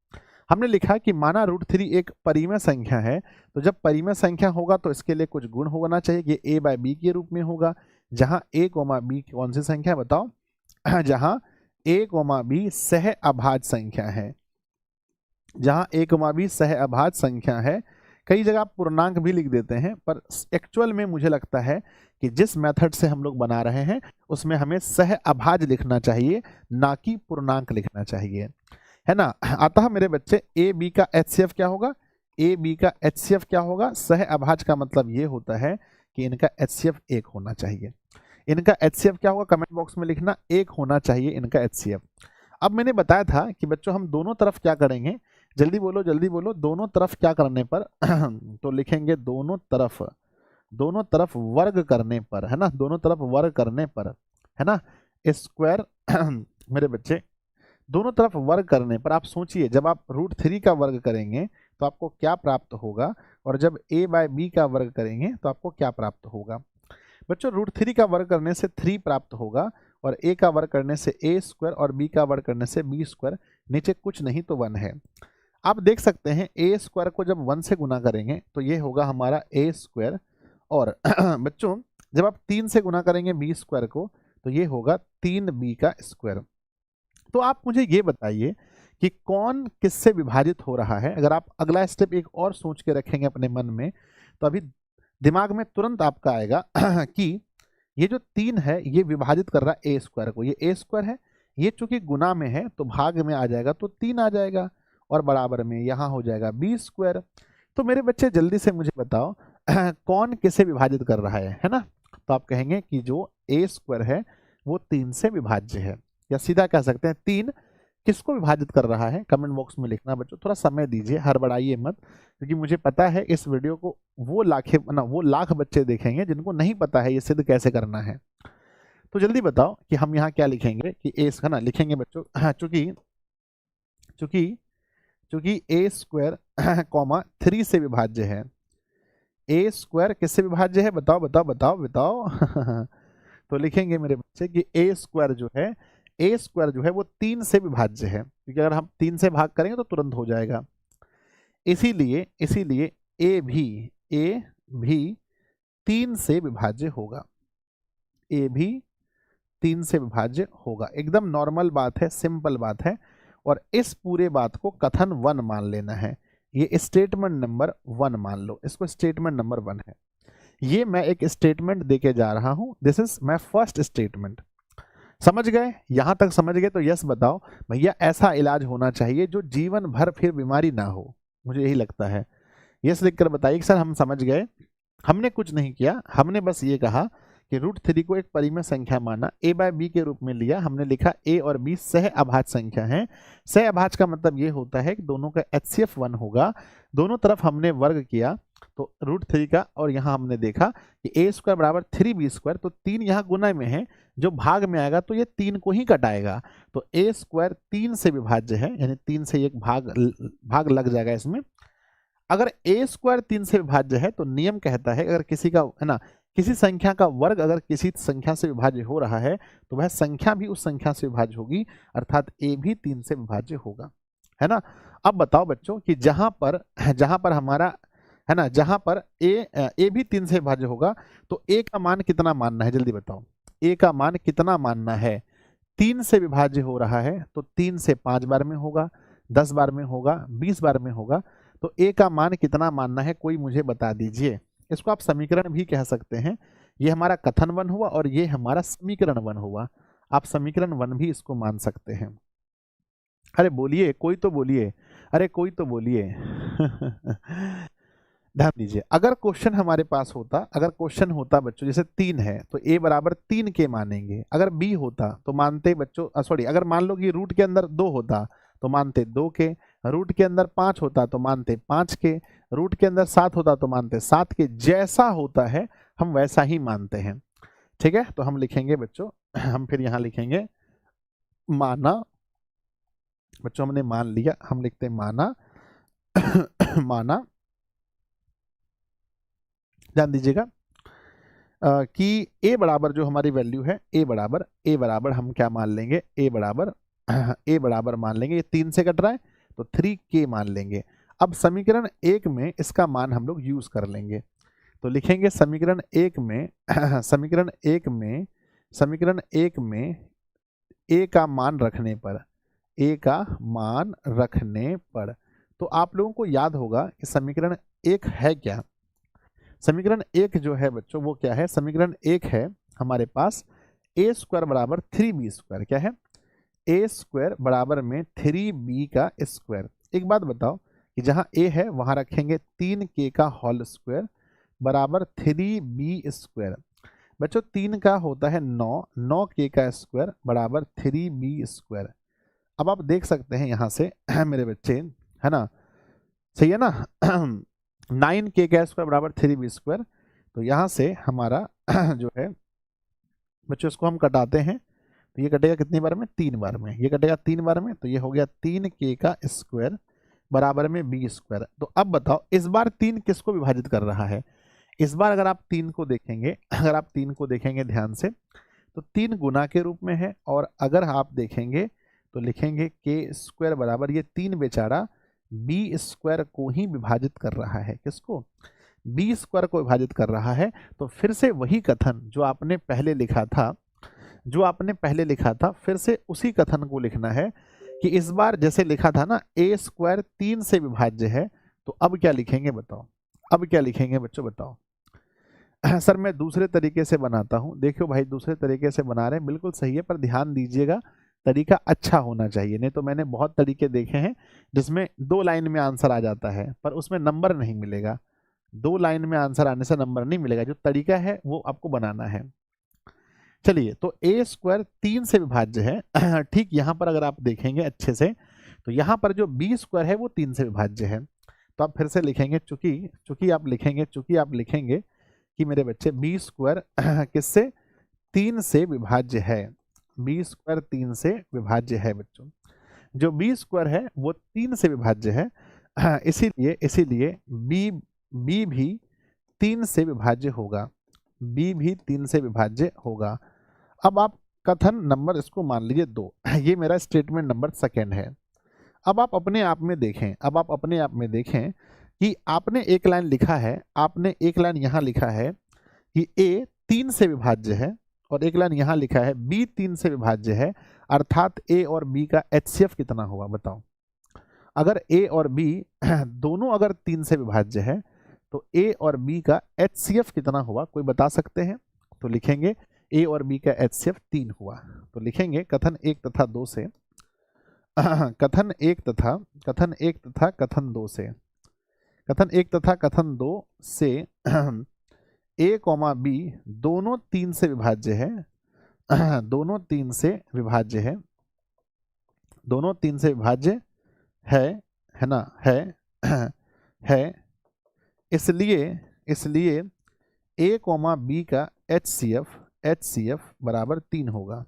हमने लिखा कि माना √3 एक परिमेय संख्या है, तो जब परिमेय संख्या होगा तो इसके लिए कुछ गुण होना चाहिए कि a/b के रूप में होगा, जहां a, b कौन सी संख्या है बताओ? जहां a, b सह अभाज्य संख्या है, जहां a, b सह अभाज्य संख्या है। कई जगह आप पूर्णांक भी लिख देते हैं, पर एक्चुअल में मुझे लगता है कि जिस मेथड से हम लोग बना रहे हैं उसमें हमें सह अभाज्य लिखना चाहिए, ना कि पूर्णांक लिखना चाहिए, है ना। अतः मेरे बच्चे ए बी का HCF क्या होगा? ए बी का HCF क्या होगा? सह अभाज्य का मतलब ये होता है कि इनका HCF 1 होना चाहिए। इनका HCF क्या होगा? कमेंट बॉक्स में लिखना, 1 होना चाहिए इनका HCF। अब मैंने बताया था कि बच्चों हम दोनों तरफ क्या करेंगे, जल्दी बोलो जल्दी बोलो, दोनों तरफ क्या करने पर? तो लिखेंगे दोनों तरफ वर्ग करने पर, है ना, दोनों तरफ वर्ग करने पर, है ना, स्क्वायर। मेरे बच्चे दोनों तरफ वर्ग करने पर, आप सोचिए जब आप √3 का वर्ग करेंगे तो आपको क्या प्राप्त होगा, और जब a/b का वर्ग करेंगे तो आपको क्या प्राप्त होगा? बच्चों √3 का वर्ग करने से 3 प्राप्त होगा, और a का वर्ग करने से a² और b का वर्ग करने से b², नीचे कुछ नहीं तो 1 है। आप देख सकते हैं a² को जब 1 से गुना करेंगे तो ये होगा हमारा a², और बच्चों जब आप 3 से गुना करेंगे b² को तो ये होगा 3b का स्क्वायर। तो आप मुझे ये बताइए कि कौन किससे विभाजित हो रहा है। अगर आप अगला स्टेप एक और सोच के रखेंगे अपने मन में तो अभी दिमाग में तुरंत आपका आएगा कि ये जो 3 है ये विभाजित कर रहा है a² को, ये a² है, ये चूंकि गुना में है तो भाग में आ जाएगा तो 3 आ जाएगा, और बराबर में यहाँ हो जाएगा b²। तो मेरे बच्चे जल्दी से मुझे बताओ कौन किसे विभाजित कर रहा है ना। तो आप कहेंगे कि जो a² है वो 3 से विभाज्य है, या सीधा कह सकते हैं 3 किसको विभाजित कर रहा है कमेंट बॉक्स में लिखना बच्चों, थोड़ा समय दीजिए, हड़बड़ाइए मत, क्योंकि मुझे पता है इस वीडियो को वो लाख बच्चे देखेंगे जिनको नहीं पता है ये सिद्ध कैसे करना है। तो जल्दी बताओ कि हम यहाँ क्या लिखेंगे कि ए है ना, लिखेंगे बच्चों, हाँ, चूंकि चूंकि चूंकि ए स्क्वायर कॉमा 3 से विभाज्य है, ए स्क्वायर किससे विभाज्य है, बताओ बताओ बताओ बताओ तो लिखेंगे मेरे बच्चे कि ए स्क्वायर जो है वो 3 से विभाज्य है, क्योंकि अगर हम 3 से भाग करेंगे तो तुरंत हो जाएगा। इसीलिए ए भी 3 से विभाज्य होगा, ए भी 3 से विभाज्य होगा। एकदम नॉर्मल बात है, सिंपल बात है, और इस पूरे बात को कथन 1 मान लेना है। ये स्टेटमेंट नंबर 1 मान लो, इसको स्टेटमेंट नंबर 1 है। ये मैं एक स्टेटमेंट देके जा रहा हूं, this is my first statement. समझ गए? यहां तक समझ गए तो यस बताओ भैया, ऐसा इलाज होना चाहिए जो जीवन भर फिर बीमारी ना हो, मुझे यही लगता है। यस लिखकर बताइए सर हम समझ गए। हमने कुछ नहीं किया, हमने बस ये कहा कि √3 को एक परिमेय संख्या माना, a बाय b के रूप में लिया, हमने लिखा a और b सह अभाज्य संख्या है। सह अभाज्य का मतलब ये होता है कि दोनों का HCF 1 होगा। दोनों तरफ हमने वर्ग किया तो √3 का, और यहाँ हमने देखा कि a स्क्वायर बराबर 3b², तो 3 यहाँ गुना में है, जो भाग में आएगा तो ये 3 को ही कटाएगा, तो a स्क्वायर 3 से विभाज्य है, यानी 3 से एक भाग लग जाएगा इसमें। अगर a स्क्वायर 3 से विभाज्य है तो नियम कहता है अगर किसी का है ना, किसी संख्या का वर्ग अगर किसी संख्या से विभाज्य हो रहा है तो वह संख्या भी उस संख्या से विभाज्य होगी, अर्थात a भी 3 से विभाज्य होगा, है ना। अब बताओ बच्चों कि जहां पर हमारा है ना, जहां पर a भी 3 से विभाज्य होगा तो a का मान कितना मानना है, जल्दी बताओ a का मान कितना मानना है। 3 से विभाज्य हो रहा है तो 3 से 5 बार में होगा, 10 बार में होगा, 20 बार में होगा, तो a का मान कितना मानना है, कोई मुझे बता दीजिए। इसको आप समीकरण भी कह सकते हैं। ये हमारा कथन 1 हुआ और ये हमारा समीकरण 1 हुआ, आप समीकरण 1 भी इसको मान सकते हैं। अरे बोलिए, कोई तो बोलिए, अरे कोई तो बोलिए ध्यान दीजिए, अगर क्वेश्चन हमारे पास होता, अगर क्वेश्चन होता बच्चों जैसे 3 है तो a बराबर 3 के मानेंगे, अगर b होता तो मानते बच्चों सॉरी, अगर मान लो कि रूट के अंदर 2 होता तो मानते 2 के, रूट के अंदर 5 होता तो मानते 5 के, रूट के अंदर 7 होता तो मानते 7 के, जैसा होता है हम वैसा ही मानते हैं। ठीक है, तो हम लिखेंगे बच्चों, हम फिर यहां लिखेंगे माना, बच्चों हमने मान लिया, हम लिखते हैं माना माना, ध्यान दीजिएगा कि a बराबर जो हमारी वैल्यू है, a बराबर हम क्या मान लेंगे, a बराबर मान लेंगे, ये 3 से कट रहा है तो 3k मान लेंगे। अब समीकरण 1 में इसका मान हम लोग यूज कर लेंगे, तो लिखेंगे समीकरण 1 में समीकरण 1 में a का मान रखने पर, तो आप लोगों को याद होगा कि समीकरण 1 है क्या। समीकरण 1 जो है बच्चों वो क्या है, समीकरण 1 है हमारे पास a स्क्वायर बराबर 3b², क्या है, a स्क्वायर बराबर में 3b का स्क्वायर। एक बात बताओ कि जहां a है वहां रखेंगे 3k का होल स्क्वायर बराबर 3b²। बच्चों 3 का होता है 9k का स्क्वायर बराबर 3b²। अब आप देख सकते हैं यहां से मेरे बच्चे, है ना, सही है ना 9k का स्क्वायर बराबर 3b², तो यहां से हमारा जो है बच्चों इसको हम कटाते हैं तो ये कटेगा कितनी बार में, 3 बार में, ये कटेगा 3 बार में, तो ये हो गया 3k का स्क्वायर बराबर में b²। तो अब बताओ इस बार 3 किसको विभाजित कर रहा है, इस बार अगर आप 3 को देखेंगे ध्यान से तो 3 गुना के रूप में है, और अगर आप देखेंगे तो लिखेंगे k² बराबर, ये 3 बेचारा b² को ही विभाजित कर रहा है, किसको, b² को विभाजित कर रहा है। तो फिर से वही कथन जो आपने पहले लिखा था फिर से उसी कथन को लिखना है कि इस बार जैसे लिखा था ना a² 3 से विभाज्य है, तो अब क्या लिखेंगे बताओ, अब क्या लिखेंगे बच्चों बताओ। सर मैं दूसरे तरीके से बनाता हूं, देखियो भाई दूसरे तरीके से बना रहे हैं, बिल्कुल सही है, पर ध्यान दीजिएगा तरीका अच्छा होना चाहिए, नहीं तो मैंने बहुत तरीके देखे हैं जिसमें 2 लाइन में आंसर आ जाता है पर उसमें नंबर नहीं मिलेगा। 2 लाइन में आंसर आने से नंबर नहीं मिलेगा, जो तरीका है वो आपको बनाना है। चलिए, तो ए स्क्वायर 3 से विभाज्य है ठीक। यहाँ पर अगर आप देखेंगे अच्छे से तो यहाँ पर जो बी स्क्वायर है वो 3 से विभाज्य है। तो आप फिर से लिखेंगे, चूंकि आप लिखेंगे कि मेरे बच्चे बी स्क्वायर किससे 3 से विभाज्य है, बी स्क्वायर 3 से विभाज्य है बच्चों। जो बी स्क्वायर है वो 3 से विभाज्य है, इसीलिए बी भी 3 से विभाज्य होगा, बी भी 3 से विभाज्य होगा। अब आप कथन नंबर इसको मान लीजिए 2, ये मेरा स्टेटमेंट नंबर सेकेंड है। अब आप अपने आप में देखें कि आपने एक लाइन लिखा है, आपने एक लाइन यहाँ लिखा है कि ए 3 से विभाज्य है और एक लाइन यहाँ लिखा है बी 3 से विभाज्य है, अर्थात ए और बी का एचसीएफ कितना हुआ बताओ। अगर ए और बी दोनों अगर 3 से विभाज्य है तो ए और बी का एचसीएफ कितना हुआ, कोई बता सकते हैं? तो लिखेंगे ए और बी का एचसीएफ 3 हुआ। तो लिखेंगे कथन 1 तथा 2 से कथन 1 तथा कथन 2 से, कथन 1 तथा कथन 2 से ए कॉमा बी दोनों 3 से विभाज्य है दोनों 3 से विभाज्य है, दोनों 3 से विभाज्य है ना, है। इसलिए ए कॉमा बी का एचसीएफ बराबर 3 होगा।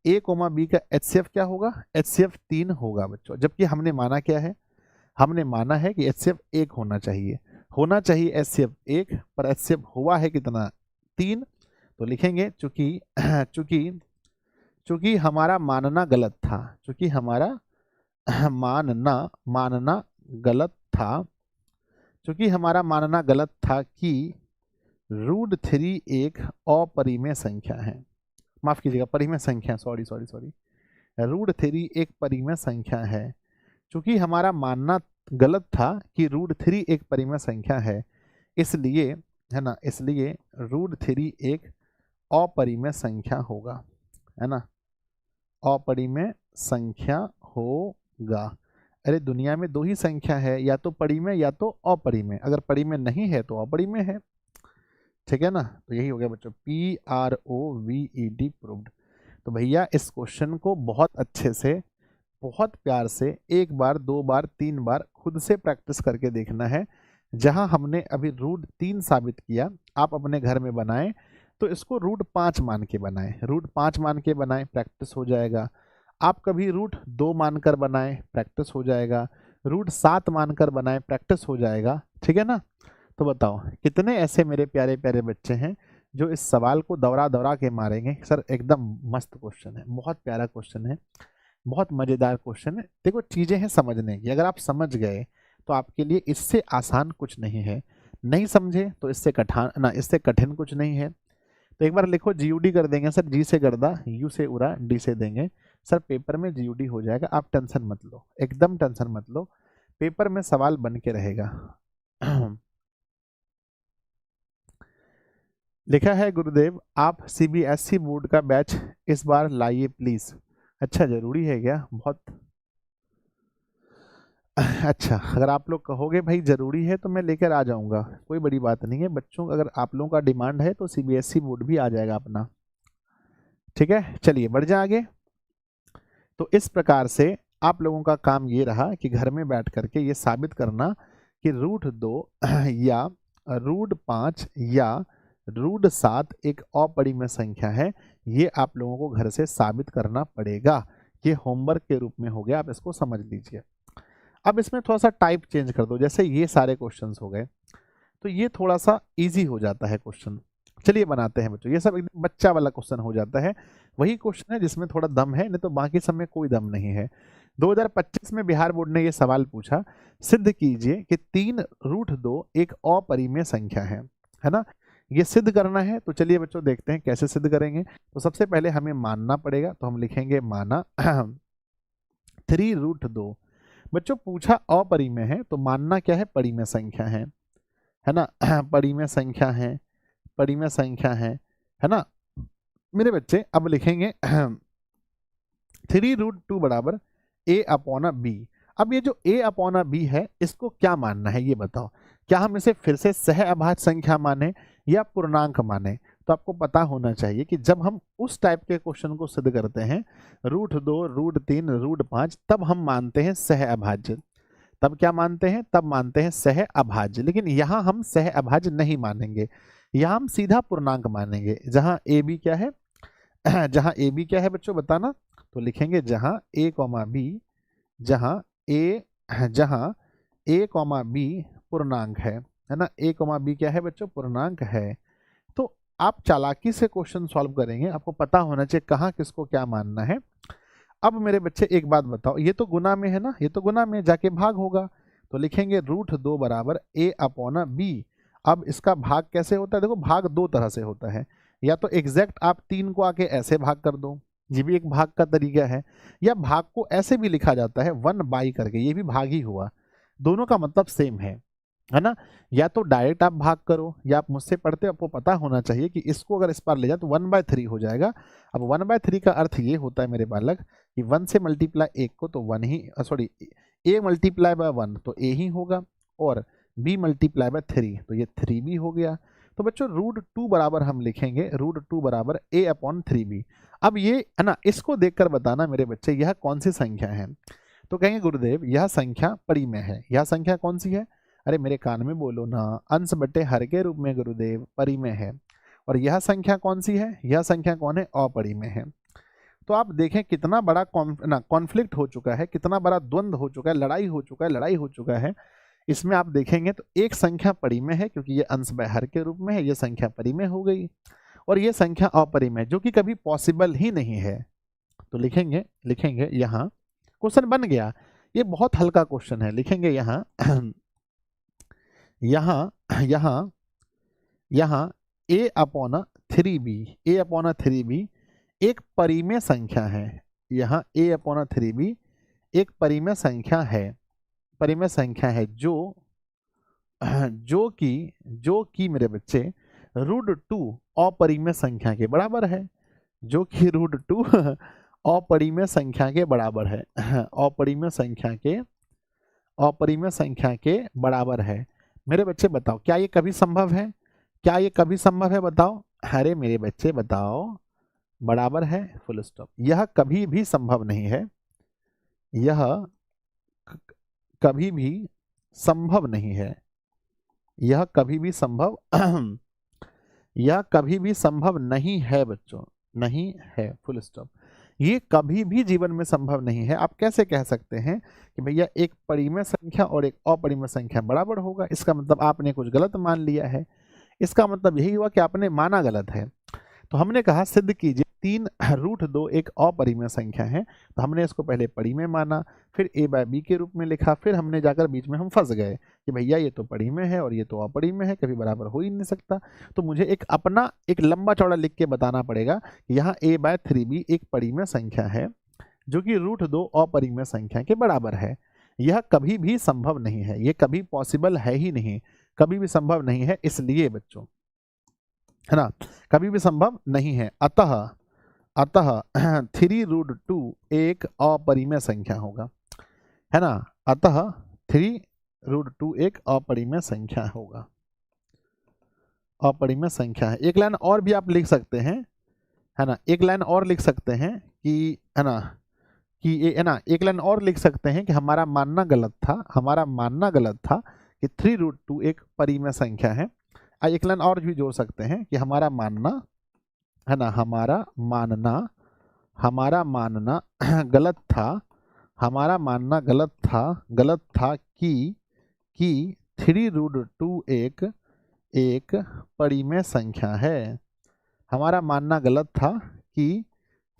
ए कॉमा बी का एचसीएफ क्या होगा? एचसीएफ 3 होगा बच्चों। जबकि हमने माना क्या है? हमने माना है कि एचसीएफ 1 होना चाहिए एचसीएफ 1, पर एचसीएफ हुआ है कितना? 3। तो लिखेंगे चूंकि हमारा मानना गलत था, चूंकि हमारा मानना गलत था, चूंकि हमारा मानना गलत था कि √3 एक अपरिमेय संख्या है, माफ कीजिएगा परिमेय संख्या, सॉरी √3 एक परिमेय संख्या है। चूंकि हमारा मानना गलत था कि √3 एक परिमेय संख्या है, इसलिए है ना, इसलिए √3 एक अपरिमेय संख्या होगा, है ना, अपरिमेय संख्या होगा। अरे दुनिया में 2 ही संख्या है, या तो परिमेय या तो अपरिमेय। अगर परिमेय नहीं है तो अपरिमेय है, ठीक है ना। तो यही हो गया बच्चों PROVED प्रूव्ड। तो भैया इस क्वेश्चन को बहुत अच्छे से, बहुत प्यार से 1 बार 2 बार 3 बार खुद से प्रैक्टिस करके देखना है। जहां हमने अभी √3 साबित किया, आप अपने घर में बनाएं तो इसको √5 मान के बनाएं, √5 मान के बनाएं, प्रैक्टिस हो जाएगा। आप कभी √2 मानकर बनाएं, प्रैक्टिस हो जाएगा। √7 मानकर बनाएं, प्रैक्टिस हो जाएगा, ठीक है ना। तो बताओ कितने ऐसे मेरे प्यारे प्यारे बच्चे हैं जो इस सवाल को दौरा के मारेंगे? सर एकदम मस्त क्वेश्चन है, बहुत प्यारा क्वेश्चन है, बहुत मज़ेदार क्वेश्चन है। देखो चीज़ें हैं समझने की, अगर आप समझ गए तो आपके लिए इससे आसान कुछ नहीं है, नहीं समझे तो इससे कठिन कुछ नहीं है। तो एक बार लिखो GUD कर देंगे सर, जी से गर्दा, यू से उड़ा, डी से देंगे सर, पेपर में GUD हो जाएगा। आप टेंशन मत लो, एकदम टेंशन मत लो, पेपर में सवाल बन के रहेगा। लिखा है गुरुदेव आप CBSE बोर्ड का बैच इस बार लाइए प्लीज। अच्छा जरूरी है क्या? बहुत अच्छा, अगर आप लोग कहोगे भाई जरूरी है तो मैं लेकर आ जाऊंगा, कोई बड़ी बात नहीं है बच्चों। अगर आप लोगों का डिमांड है तो CBSE बोर्ड भी आ जाएगा अपना, ठीक है। चलिए बढ़ जाए आगे। तो इस प्रकार से आप लोगों का काम ये रहा कि घर में बैठ करके ये साबित करना कि √2 या √5 या √7 एक अपरिमेय संख्या है। ये आप लोगों को घर से साबित करना पड़ेगा। ये होमवर्क के रूप में हो गया, आप इसको समझ लीजिए। अब इसमें थोड़ा सा टाइप चेंज कर दो, जैसे ये सारे क्वेश्चंस हो गए तो ये थोड़ा सा इजी हो जाता है क्वेश्चन। चलिए बनाते हैं बच्चों, ये सब एकदम बच्चा वाला क्वेश्चन हो जाता है। वही क्वेश्चन है जिसमें थोड़ा दम है, नहीं तो बाकी सब में कोई दम नहीं है। 2025 में बिहार बोर्ड ने ये सवाल पूछा, सिद्ध कीजिए कि 3√2 एक अपरिमेय संख्या है ना। ये सिद्ध करना है, तो चलिए बच्चों देखते हैं कैसे सिद्ध करेंगे। तो सबसे पहले हमें मानना पड़ेगा, तो हम लिखेंगे माना 3√2। बच्चों पूछा अपरिमेय है तो मानना क्या है? परिमेय संख्या है ना, परिमेय संख्या है ना मेरे बच्चे। अब लिखेंगे 3√2 बराबर A/B। अब ये जो A/B है इसको क्या मानना है ये बताओ। क्या हम इसे फिर से सह अभाज्य संख्या माने या पूर्णांक माने? तो आपको पता होना चाहिए कि जब हम उस टाइप के क्वेश्चन को सिद्ध करते हैं √2, √3, √5, तब हम मानते हैं सह अभाज्य। तब क्या मानते हैं? तब मानते हैं सह अभाज्य। लेकिन यहाँ हम सह अभाज्य नहीं मानेंगे, यहाँ हम सीधा पूर्णांक मानेंगे। जहाँ ए बी क्या है जहाँ ए बी क्या है बच्चों बताना, तो लिखेंगे जहाँ ए कॉमा बी, जहाँ ए कॉमा बी पूर्णांक है ना। ए कॉमा बी क्या है बच्चों? पूर्णांक है। तो आप चालाकी से क्वेश्चन सॉल्व करेंगे, आपको पता होना चाहिए कहाँ किसको क्या मानना है। अब मेरे बच्चे एक बात बताओ, ये तो गुना में है ना, ये तो गुना में जाके भाग होगा, तो लिखेंगे √2 बराबर a अपॉन b। अब इसका भाग कैसे होता है? देखो भाग दो तरह से होता है, या तो एग्जैक्ट आप 3 को आके ऐसे भाग कर दो, ये भी एक भाग का तरीका है, या भाग को ऐसे भी लिखा जाता है 1/, करके, ये भी भाग ही हुआ। दोनों का मतलब सेम है ना। या तो डायरेक्ट आप भाग करो, या आप मुझसे पढ़ते हो, आपको पता होना चाहिए कि इसको अगर इस पार ले जाए तो 1/3 हो जाएगा। अब 1/3 का अर्थ ये होता है मेरे बालक कि 1 से मल्टीप्लाई 1 को तो 1 ही, सॉरी, a मल्टीप्लाई बाय 1 तो a ही होगा, और b मल्टीप्लाई बाय 3 तो ये 3b हो गया। तो बच्चों √2 बराबर हम लिखेंगे √2 बराबर a अपॉन 3b। अब ये है ना, इसको देखकर बताना मेरे बच्चे यह कौन सी संख्या है। तो कहेंगे गुरुदेव यह संख्या परिमेय है। यह संख्या कौन सी है? अरे मेरे कान में बोलो ना, अंश बटे हर के रूप में गुरुदेव परिमेय है। और यह संख्या कौन सी है? यह संख्या कौन है? अपरिमेय है। तो आप देखें कितना बड़ा कॉन्फ्लिक्ट हो चुका है, कितना बड़ा द्वंद्व हो चुका है, लड़ाई हो चुका है। इसमें आप देखेंगे तो एक संख्या परिमेय है क्योंकि ये अंश बटे हर के रूप में है, ये संख्या परिमेय हो गई, और ये संख्या अपरिमेय जो कि कभी पॉसिबल ही नहीं है। तो लिखेंगे यहाँ, क्वेश्चन बन गया। ये बहुत हल्का क्वेश्चन है, लिखेंगे यहाँ यहाँ a अपॉन 3b एक परिमेय संख्या है। यहाँ a अपॉन 3b एक परिमेय संख्या है जो कि मेरे बच्चे √2 अपरिमेय संख्या के बराबर है, जो कि √2 अपरिमेय संख्या के बराबर है अपरिमेय संख्या के बराबर है। मेरे बच्चे बताओ क्या ये कभी संभव है? बताओ। अरे मेरे बच्चे बताओ, बराबर है, फुल स्टॉप। यह कभी भी संभव नहीं है, यह कभी भी संभव नहीं है, यह कभी भी संभव यह कभी भी संभव नहीं है बच्चों, नहीं है, फुल स्टॉप। ये कभी भी जीवन में संभव नहीं है। आप कैसे कह सकते हैं कि भैया एक परिमेय संख्या और एक अपरिमेय संख्या बराबर होगा? इसका मतलब आपने कुछ गलत मान लिया है। इसका मतलब यही हुआ कि आपने माना गलत है। तो हमने कहा सिद्ध कीजिए 3√2 एक अपरिमेय संख्या है, तो हमने इसको पहले परिमेय माना, फिर a/b के रूप में लिखा, फिर हमने जाकर बीच में हम फंस गए कि भैया ये तो परिमेय है और ये तो अपरिमेय है, कभी बराबर हो ही नहीं सकता। तो मुझे एक लंबा चौड़ा लिख के बताना पड़ेगा कि यहाँ a/3b एक परिमेय संख्या है जो कि √2 अपरिमेय संख्या के बराबर है। यह कभी भी संभव नहीं है, ये कभी पॉसिबल है ही नहीं, कभी भी संभव नहीं है, इसलिए बच्चों, है ना, कभी भी संभव नहीं है। अतः 3√2 एक अपरिमेय संख्या होगा, है ना। अतः 3√2 एक अपरिमेय संख्या होगा, अपरिमेय संख्या है। एक लाइन और भी आप लिख सकते हैं, है ना, एक लाइन और लिख सकते हैं कि, है ना, एक लाइन और लिख सकते हैं कि हमारा मानना गलत था कि 3√2 एक परिमेय संख्या है। एक लाइन और भी जोड़ सकते हैं कि हमारा मानना, है ना, हमारा मानना गलत था कि 3√2 एक परिमेय संख्या है। हमारा मानना गलत था कि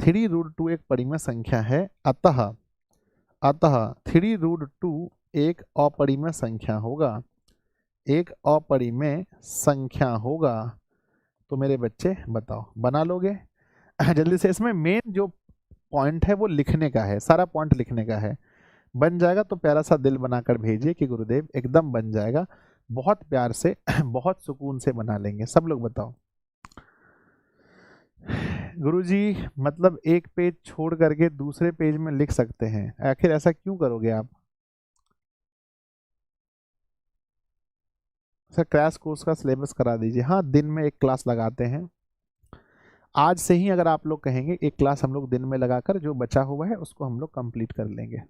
3√2 एक परिमेय संख्या है। अतः 3√2 एक अपरिमेय संख्या होगा, एक अपरिमेय संख्या होगा। तो मेरे बच्चे बताओ, बना लोगे जल्दी से? इसमें मेन जो पॉइंट है वो लिखने का है, सारा पॉइंट लिखने का है। बन जाएगा तो प्यारा सा दिल बनाकर भेजिए कि गुरुदेव एकदम बन जाएगा, बहुत प्यार से बहुत सुकून से बना लेंगे सब लोग। बताओ गुरुजी, मतलब एक पेज छोड़ करके दूसरे पेज में लिख सकते हैं, आखिर ऐसा क्यों करोगे आप? सर क्रैश कोर्स का सिलेबस करा दीजिए। हाँ, दिन में एक क्लास लगाते हैं, आज से ही अगर आप लोग कहेंगे एक क्लास हम लोग दिन में लगाकर जो बचा हुआ है उसको हम लोग कंप्लीट कर लेंगे।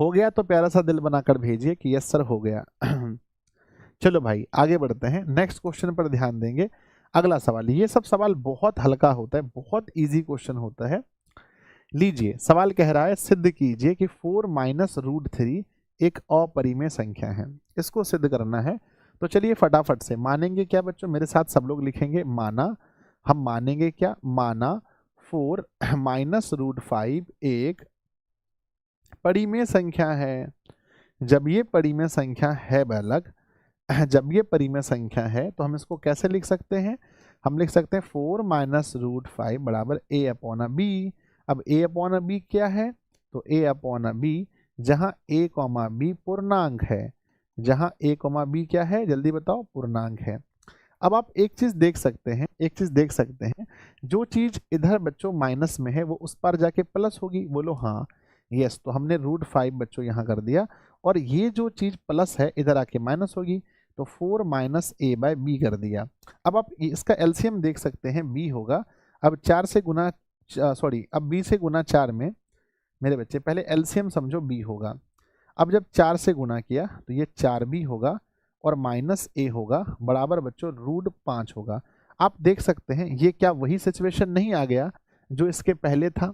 हो गया तो प्यारा सा दिल बनाकर भेजिए कि यस सर हो गया। चलो भाई आगे बढ़ते हैं, नेक्स्ट क्वेश्चन पर ध्यान देंगे। अगला सवाल, ये सब सवाल बहुत हल्का होता है, बहुत इजी क्वेश्चन होता है। लीजिए सवाल कह रहा है सिद्ध कीजिए कि 4 माइनस रूट 3 एक अपरिमेय संख्या है। इसको सिद्ध करना है तो चलिए फटाफट से मानेंगे क्या बच्चों, मेरे साथ सब लोग लिखेंगे माना। हम मानेंगे क्या, माना 4 माइनस रूट 5 एक परिमेय संख्या है। जब ये परिमेय संख्या है बालक, जब ये परिमेय संख्या है तो हम इसको कैसे लिख सकते हैं, हम लिख सकते हैं 4 माइनस रूट 5 बराबर a अपॉन बी। अब a अपॉन बी क्या है, तो a अपॉन बी जहाँ a कॉमा बी पूर्णांक है, जहाँ a कॉमा बी क्या है जल्दी बताओ, पूर्णांक है। अब आप एक चीज देख सकते हैं, एक चीज देख सकते हैं, जो चीज इधर बच्चों माइनस में है वो उस पर जाके प्लस होगी, बोलो हाँ। यस, तो हमने रूट 5 बच्चों यहाँ कर दिया, और ये जो चीज प्लस है इधर आके माइनस होगी, तो 4 माइनस ए बाय बी कर दिया। अब आप इसका एलसीएम देख सकते हैं, बी होगा। अब 4 से गुना, सॉरी अब बी से गुना 4 में मेरे बच्चे पहले एलसीएम समझो, बी होगा। अब जब 4 से गुना किया तो ये 4b होगा और माइनस ए होगा बराबर बच्चों रूट 5 होगा। आप देख सकते हैं ये क्या वही सिचुएशन नहीं आ गया जो इसके पहले था,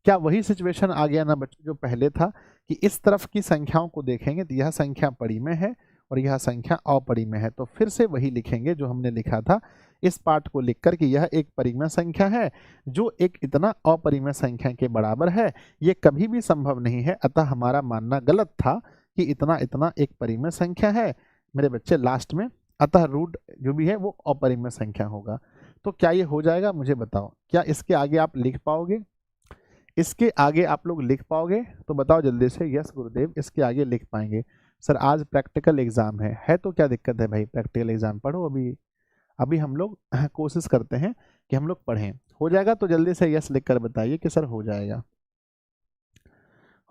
क्या वही सिचुएशन आ गया ना बच्चों जो पहले था, कि इस तरफ की संख्याओं को देखेंगे तो यह संख्या परिमेय है और यह संख्या अपरिमेय है। तो फिर से वही लिखेंगे जो हमने लिखा था, इस पार्ट को लिखकर कि यह एक परिमेय संख्या है जो एक इतना अपरिमेय संख्या के बराबर है, ये कभी भी संभव नहीं है, अतः हमारा मानना गलत था कि इतना इतना एक परिमेय संख्या है मेरे बच्चे लास्ट में, अतः रूट जो भी है वो अपरिमेय संख्या होगा। तो क्या ये हो जाएगा मुझे बताओ, क्या इसके आगे आप लिख पाओगे, इसके आगे आप लोग लिख पाओगे? तो बताओ जल्दी से, यस गुरुदेव इसके आगे लिख पाएंगे। सर आज प्रैक्टिकल एग्जाम है तो क्या दिक्कत है भाई, प्रैक्टिकल एग्जाम पढ़ो। अभी अभी हम लोग कोशिश करते हैं कि हम लोग पढ़ें। हो जाएगा तो जल्दी से यस लिख कर बताइए कि सर हो जाएगा,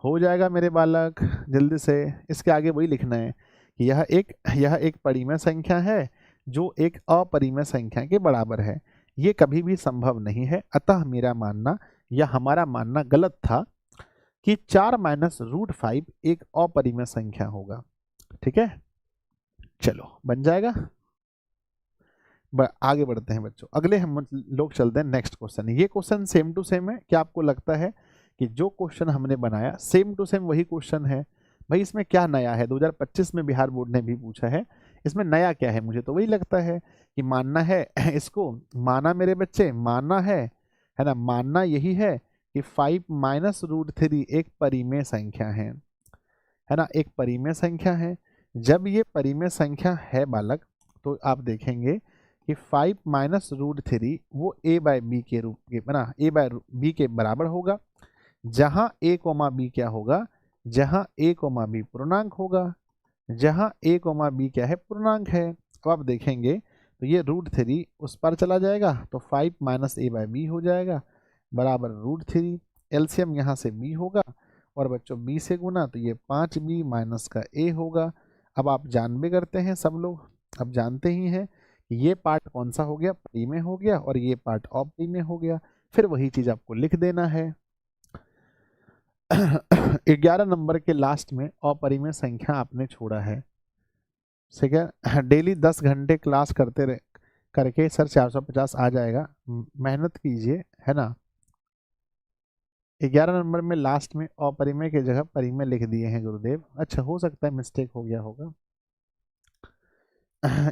हो जाएगा मेरे बालक, जल्दी से। इसके आगे वही लिखना है कि यह एक परिमेय संख्या है जो एक अपरिमेय संख्या के बराबर है, ये कभी भी संभव नहीं है, अतः मेरा मानना या हमारा मानना गलत था कि 4 माइनस रूट 5 एक अपरिमेय संख्या होगा। ठीक है, चलो बन जाएगा। आगे बढ़ते हैं बच्चों, अगले हम लोग चलते हैं नेक्स्ट क्वेश्चन। ये क्वेश्चन सेम टू सेम है, क्या आपको लगता है कि जो क्वेश्चन हमने बनाया सेम टू सेम वही क्वेश्चन है? भाई इसमें क्या नया है, 2025 में बिहार बोर्ड ने भी पूछा है, इसमें नया क्या है? मुझे तो वही लगता है कि मानना है इसको, माना मेरे बच्चे, मानना है ना, मानना यही है कि 5 माइनस रूट 3 एक परिमेय संख्या है ना, एक परिमेय संख्या है। जब ये परिमेय संख्या है बालक तो आप देखेंगे कि 5 माइनस रूट 3 वो a बाय बी के रूप के बना, a बाय बी के बराबर होगा, जहां a कोमा बी क्या होगा, जहां a कोमा बी पूर्णांक होगा, जहां a कोमा बी क्या है, पूर्णांक है। अब आप देखेंगे तो ये रूट 3 उस पर चला जाएगा तो 5 माइनस ए बाय बी हो जाएगा बराबर रूट 3, एलसीएम यहाँ से b होगा और बच्चों b से गुना तो ये 5b माइनस का a होगा। अब आप जान भी करते हैं सब लोग, अब जानते ही हैं कि ये पार्ट कौन सा हो गया, परिमेय हो गया, और ये पार्ट अपरिमेय हो गया। फिर वही चीज आपको लिख देना है। 11 नंबर के लास्ट में अपरिमेय संख्या आपने छोड़ा है, ठीक है। डेली 10 घंटे क्लास करते रहे करके सर 450 आ जाएगा, मेहनत कीजिए, है ना। 11 नंबर में लास्ट में अपरिमेय की जगह परिमेय लिख दिए हैं गुरुदेव, अच्छा हो सकता है मिस्टेक हो गया होगा।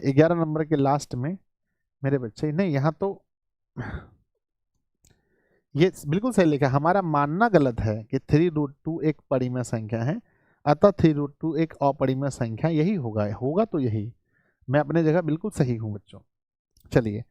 11 नंबर के लास्ट में मेरे बच्चे, नहीं यहाँ तो ये बिल्कुल सही लिखा, हमारा मानना गलत है कि 3√2 एक परिमेय संख्या है, अतः 3√2 एक अपरिमेय संख्या, यही होगा, होगा तो यही। मैं अपने जगह बिल्कुल सही हूँ बच्चों। चलिए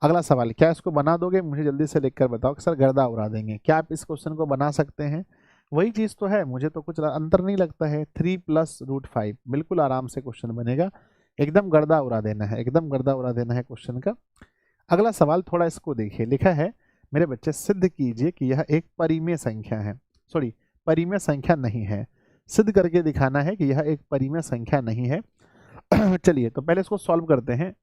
अगला सवाल, क्या इसको बना दोगे? मुझे जल्दी से लिखकर बताओ कि सर गर्दा उड़ा देंगे, क्या आप इस क्वेश्चन को बना सकते हैं? वही चीज़ तो है, मुझे तो कुछ अंतर नहीं लगता है। 3 प्लस रूट 5 बिल्कुल आराम से क्वेश्चन बनेगा, एकदम गर्दा उड़ा देना है, एकदम गर्दा उड़ा देना है क्वेश्चन का। अगला सवाल थोड़ा इसको देखिए, लिखा है मेरे बच्चे सिद्ध कीजिए कि यह एक परिमेय संख्या है, सॉरी परिमेय संख्या नहीं है, सिद्ध करके दिखाना है कि यह एक परिमेय संख्या नहीं है। चलिए तो पहले इसको सॉल्व करते हैं।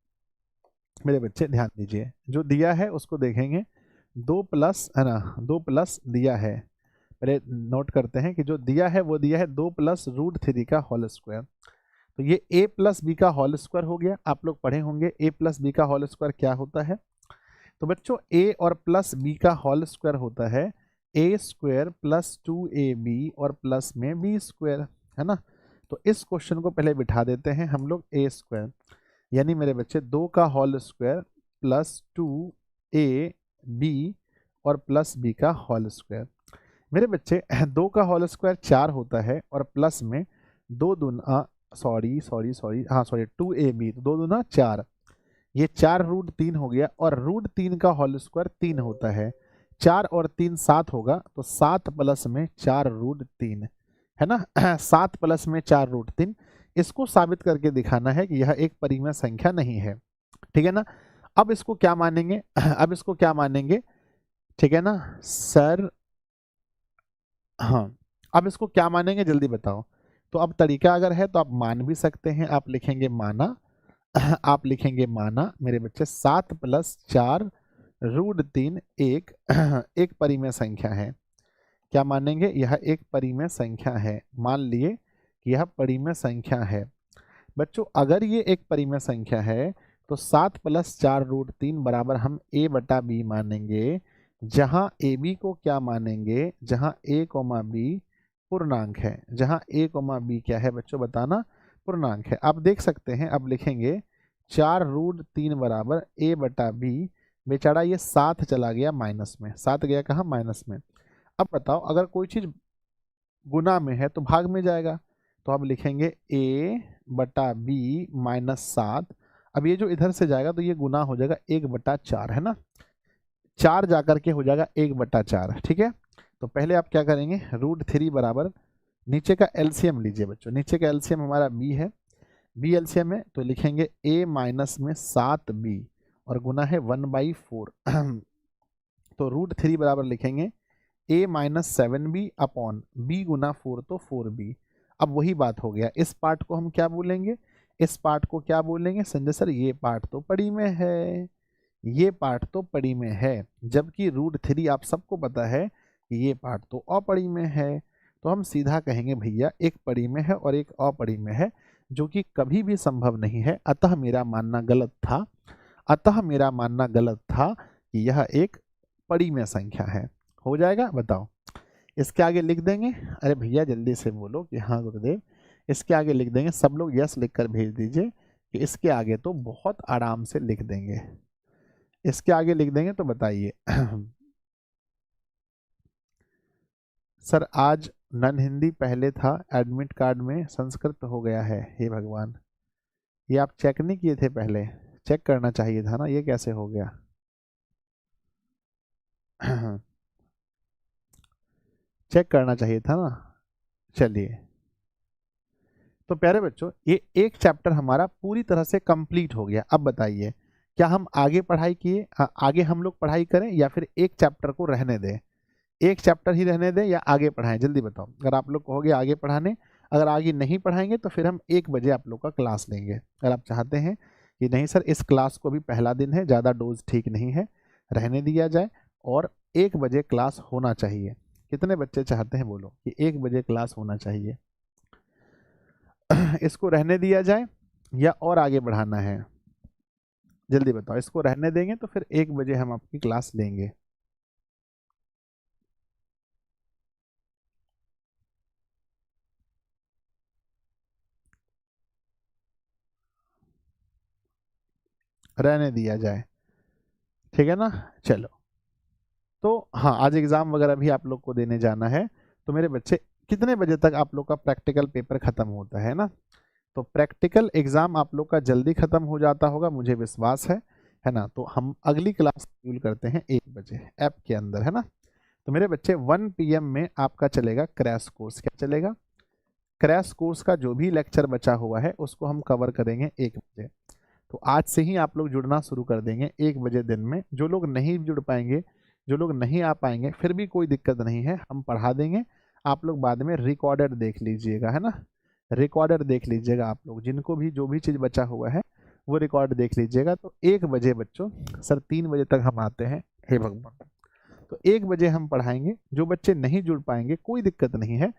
मेरे बच्चे ध्यान दीजिए, जो दिया है उसको देखेंगे, 2 प्लस है ना, 2 प्लस दिया है, पहले नोट करते हैं कि जो दिया है वो दिया है 2 प्लस रूट 3 का होल स्क्वायर। तो ये a प्लस बी का होल स्क्वायर हो गया। आप लोग पढ़े होंगे a प्लस बी का होल स्क्वायर क्या होता है। तो बच्चों a और प्लस b का होल स्क्वायर होता है a स्क्वायर प्लस 2ab और प्लस में b स्क्वायर, है ना। तो इस क्वेश्चन को पहले बिठा देते हैं हम लोग a स्क्वायर, यानी मेरे बच्चे 2 का होल स्क्वायर प्लस 2ab और प्लस b का होल स्क्वायर। मेरे बच्चे 2 का होल स्क्वायर 4 होता है और प्लस में 2 दूना सॉरी 2ab, तो 2 दूना 4, ये 4 रूट 3 हो गया, और रूट 3 का होल स्क्वायर 3 होता है, 4 और 3 7 होगा, तो 7 प्लस में 4 रूट 3, है ना। 7 प्लस में 4 रूट 3, इसको साबित करके दिखाना है कि यह एक परिमेय संख्या नहीं है, ठीक है ना। अब इसको क्या मानेंगे, अब इसको क्या मानेंगे, ठीक है ना सर। हाँ, अब इसको क्या मानेंगे जल्दी बताओ। तो अब तरीका अगर है तो आप मान भी सकते हैं, आप लिखेंगे माना, आप लिखेंगे माना मेरे बच्चे 7 प्लस 4 रूट 3 एक एक परिमेय संख्या है। क्या मानेंगे, यह एक परिमेय संख्या है, मान लिए कि यह परिमेय संख्या है। बच्चों अगर ये एक परिमेय संख्या है तो 7 प्लस 4 रूट 3 बराबर हम a बटा बी मानेंगे, जहां ए बी को क्या मानेंगे, जहां a कोमा बी पूर्णांक है, जहां a कोमा बी क्या है बच्चों बताना, पूर्णांक है। आप देख सकते हैं, अब लिखेंगे 4 रूट 3 बराबर a बटा बी, बेचारा ये 7 चला गया माइनस में, 7 गया कहाँ माइनस में। अब बताओ अगर कोई चीज गुना में है तो भाग में जाएगा, तो अब लिखेंगे a बटा बी माइनस 7। अब ये जो इधर से जाएगा तो ये गुना हो जाएगा 1/4, है ना, 4 जाकर के हो जाएगा 1/4, ठीक है। तो पहले आप क्या करेंगे, रूट 3 बराबर नीचे का एलसीएम लीजिए बच्चों, नीचे का एलसीएम हमारा b है, b एलसीएम है, तो लिखेंगे a माइनस में 7b और गुना है 1/4। तो रूट 3 बराबर लिखेंगे a minus 7b upon b गुना 4 तो 4b। अब वही बात हो गया, इस पार्ट को हम क्या बोलेंगे, इस पार्ट को क्या बोलेंगे संजय सर, ये पार्ट तो पड़ी में है, ये पार्ट तो पड़ी में है, जबकि रूट 3 आप सबको पता है कि ये पार्ट तो अपड़ी में है। तो हम सीधा कहेंगे भैया एक पड़ी में है और एक अपड़ी में है, जो कि कभी भी संभव नहीं है, अतः मेरा मानना गलत था, अतः मेरा मानना गलत था कि यह एक पड़ी में संख्या है। हो जाएगा बताओ, इसके आगे लिख देंगे, अरे भैया जल्दी से बोलो कि हाँ गुरुदेव, इसके आगे लिख देंगे, सब लोग यस लिखकर भेज दीजिए कि इसके आगे तो बहुत आराम से लिख देंगे, इसके आगे लिख देंगे तो बताइए। सर आज नन हिंदी पहले था, एडमिट कार्ड में संस्कृत हो गया है, हे भगवान, ये आप चेक नहीं किए थे पहले, चेक करना चाहिए था ना, ये कैसे हो गया। चेक करना चाहिए था ना। चलिए, तो प्यारे बच्चों ये एक चैप्टर हमारा पूरी तरह से कंप्लीट हो गया। अब बताइए क्या हम आगे पढ़ाई किए, आगे हम लोग पढ़ाई करें या फिर एक चैप्टर को रहने दें, एक चैप्टर ही रहने दें या आगे पढ़ाएं, जल्दी बताओ। अगर आप लोग कहोगे आगे पढ़ाने, अगर आगे नहीं पढ़ाएंगे तो फिर हम 1 बजे आप लोग का क्लास लेंगे। अगर आप चाहते हैं कि नहीं सर इस क्लास को भी पहला दिन है, ज़्यादा डोज ठीक नहीं है, रहने दिया जाए और 1 बजे क्लास होना चाहिए, कितने बच्चे चाहते हैं बोलो कि 1 बजे क्लास होना चाहिए। इसको रहने दिया जाए या और आगे बढ़ाना है, जल्दी बताओ। इसको रहने देंगे तो फिर 1 बजे हम आपकी क्लास लेंगे। रहने दिया जाए, ठीक है ना। चलो, तो हाँ आज एग्जाम वगैरह भी आप लोग को देने जाना है, तो मेरे बच्चे कितने बजे तक आप लोग का प्रैक्टिकल पेपर खत्म होता है ना। तो प्रैक्टिकल एग्जाम आप लोग का जल्दी खत्म हो जाता होगा मुझे विश्वास है ना। तो हम अगली क्लास शेड्यूल करते हैं 1 बजे ऐप के अंदर, है ना। तो मेरे बच्चे 1 PM में आपका चलेगा क्रैश कोर्स, क्या चलेगा, क्रैश कोर्स का जो भी लेक्चर बचा हुआ है उसको हम कवर करेंगे 1 बजे। तो आज से ही आप लोग जुड़ना शुरू कर देंगे 1 बजे दिन में। जो लोग नहीं जुड़ पाएंगे, जो लोग नहीं आ पाएंगे, फिर भी कोई दिक्कत नहीं है, हम पढ़ा देंगे, आप लोग बाद में रिकॉर्डेड देख लीजिएगा, है ना। रिकॉर्डर देख लीजिएगा आप लोग, जिनको भी जो भी चीज़ बचा हुआ है वो रिकॉर्ड देख लीजिएगा। तो 1 बजे बच्चों, सर 3 बजे तक हम आते हैं, हे भगवान, तो 1 बजे हम पढ़ाएंगे। जो बच्चे नहीं जुड़ पाएंगे कोई दिक्कत नहीं है,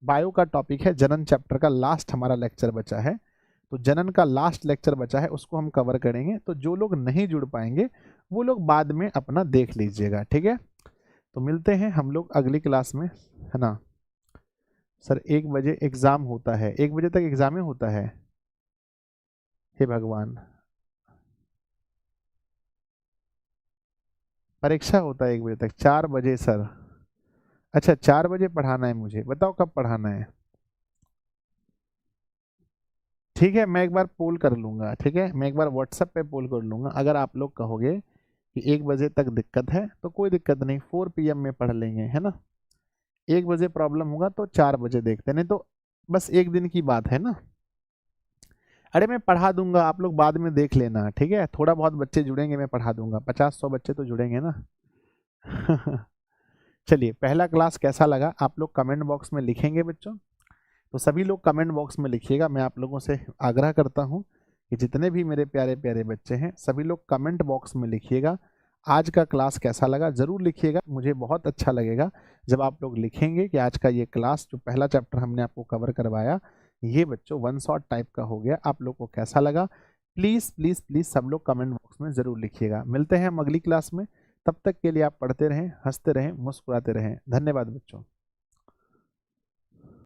बायो का टॉपिक है, जनन चैप्टर का लास्ट हमारा लेक्चर बचा है, तो जनन का लास्ट लेक्चर बचा है, उसको हम कवर करेंगे। तो जो लोग नहीं जुड़ पाएंगे वो लोग बाद में अपना देख लीजिएगा, ठीक है। तो मिलते हैं हम लोग अगली क्लास में, है ना। सर 1 बजे एग्जाम होता है, 1 बजे तक एग्जाम ही होता है, हे भगवान, परीक्षा होता है 1 बजे तक, 4 बजे सर, अच्छा 4 बजे पढ़ाना है मुझे, बताओ कब पढ़ाना है। ठीक है, मैं एक बार पोल कर लूंगा, ठीक है, मैं एक बार व्हाट्सएप पे पोल कर लूंगा। अगर आप लोग कहोगे कि 1 बजे तक दिक्कत है तो कोई दिक्कत नहीं, 4 PM में पढ़ लेंगे, है ना। 1 बजे प्रॉब्लम होगा तो 4 बजे देखते हैं, नहीं तो बस एक दिन की बात है ना। अरे मैं पढ़ा दूंगा, आप लोग बाद में देख लेना, ठीक है। थोड़ा बहुत बच्चे जुड़ेंगे, मैं पढ़ा दूंगा, 50-100 बच्चे तो जुड़ेंगे ना। चलिए, पहला क्लास कैसा लगा आप लोग कमेंट बॉक्स में लिखेंगे बच्चों। तो सभी लोग कमेंट बॉक्स में लिखिएगा। मैं आप लोगों से आग्रह करता हूं कि जितने भी मेरे प्यारे प्यारे बच्चे हैं सभी लोग कमेंट बॉक्स में लिखिएगा, आज का क्लास कैसा लगा ज़रूर लिखिएगा। मुझे बहुत अच्छा लगेगा जब आप लोग लिखेंगे कि आज का ये क्लास, जो पहला चैप्टर हमने आपको कवर करवाया, ये बच्चों वन शॉट टाइप का हो गया, आप लोग को कैसा लगा। प्लीज़ प्लीज़ प्लीज़ सब लोग कमेंट बॉक्स में ज़रूर लिखिएगा। मिलते हैं हम अगली क्लास में, तब तक के लिए आप पढ़ते रहें, हंसते रहें, मुस्कुराते रहें। धन्यवाद बच्चों।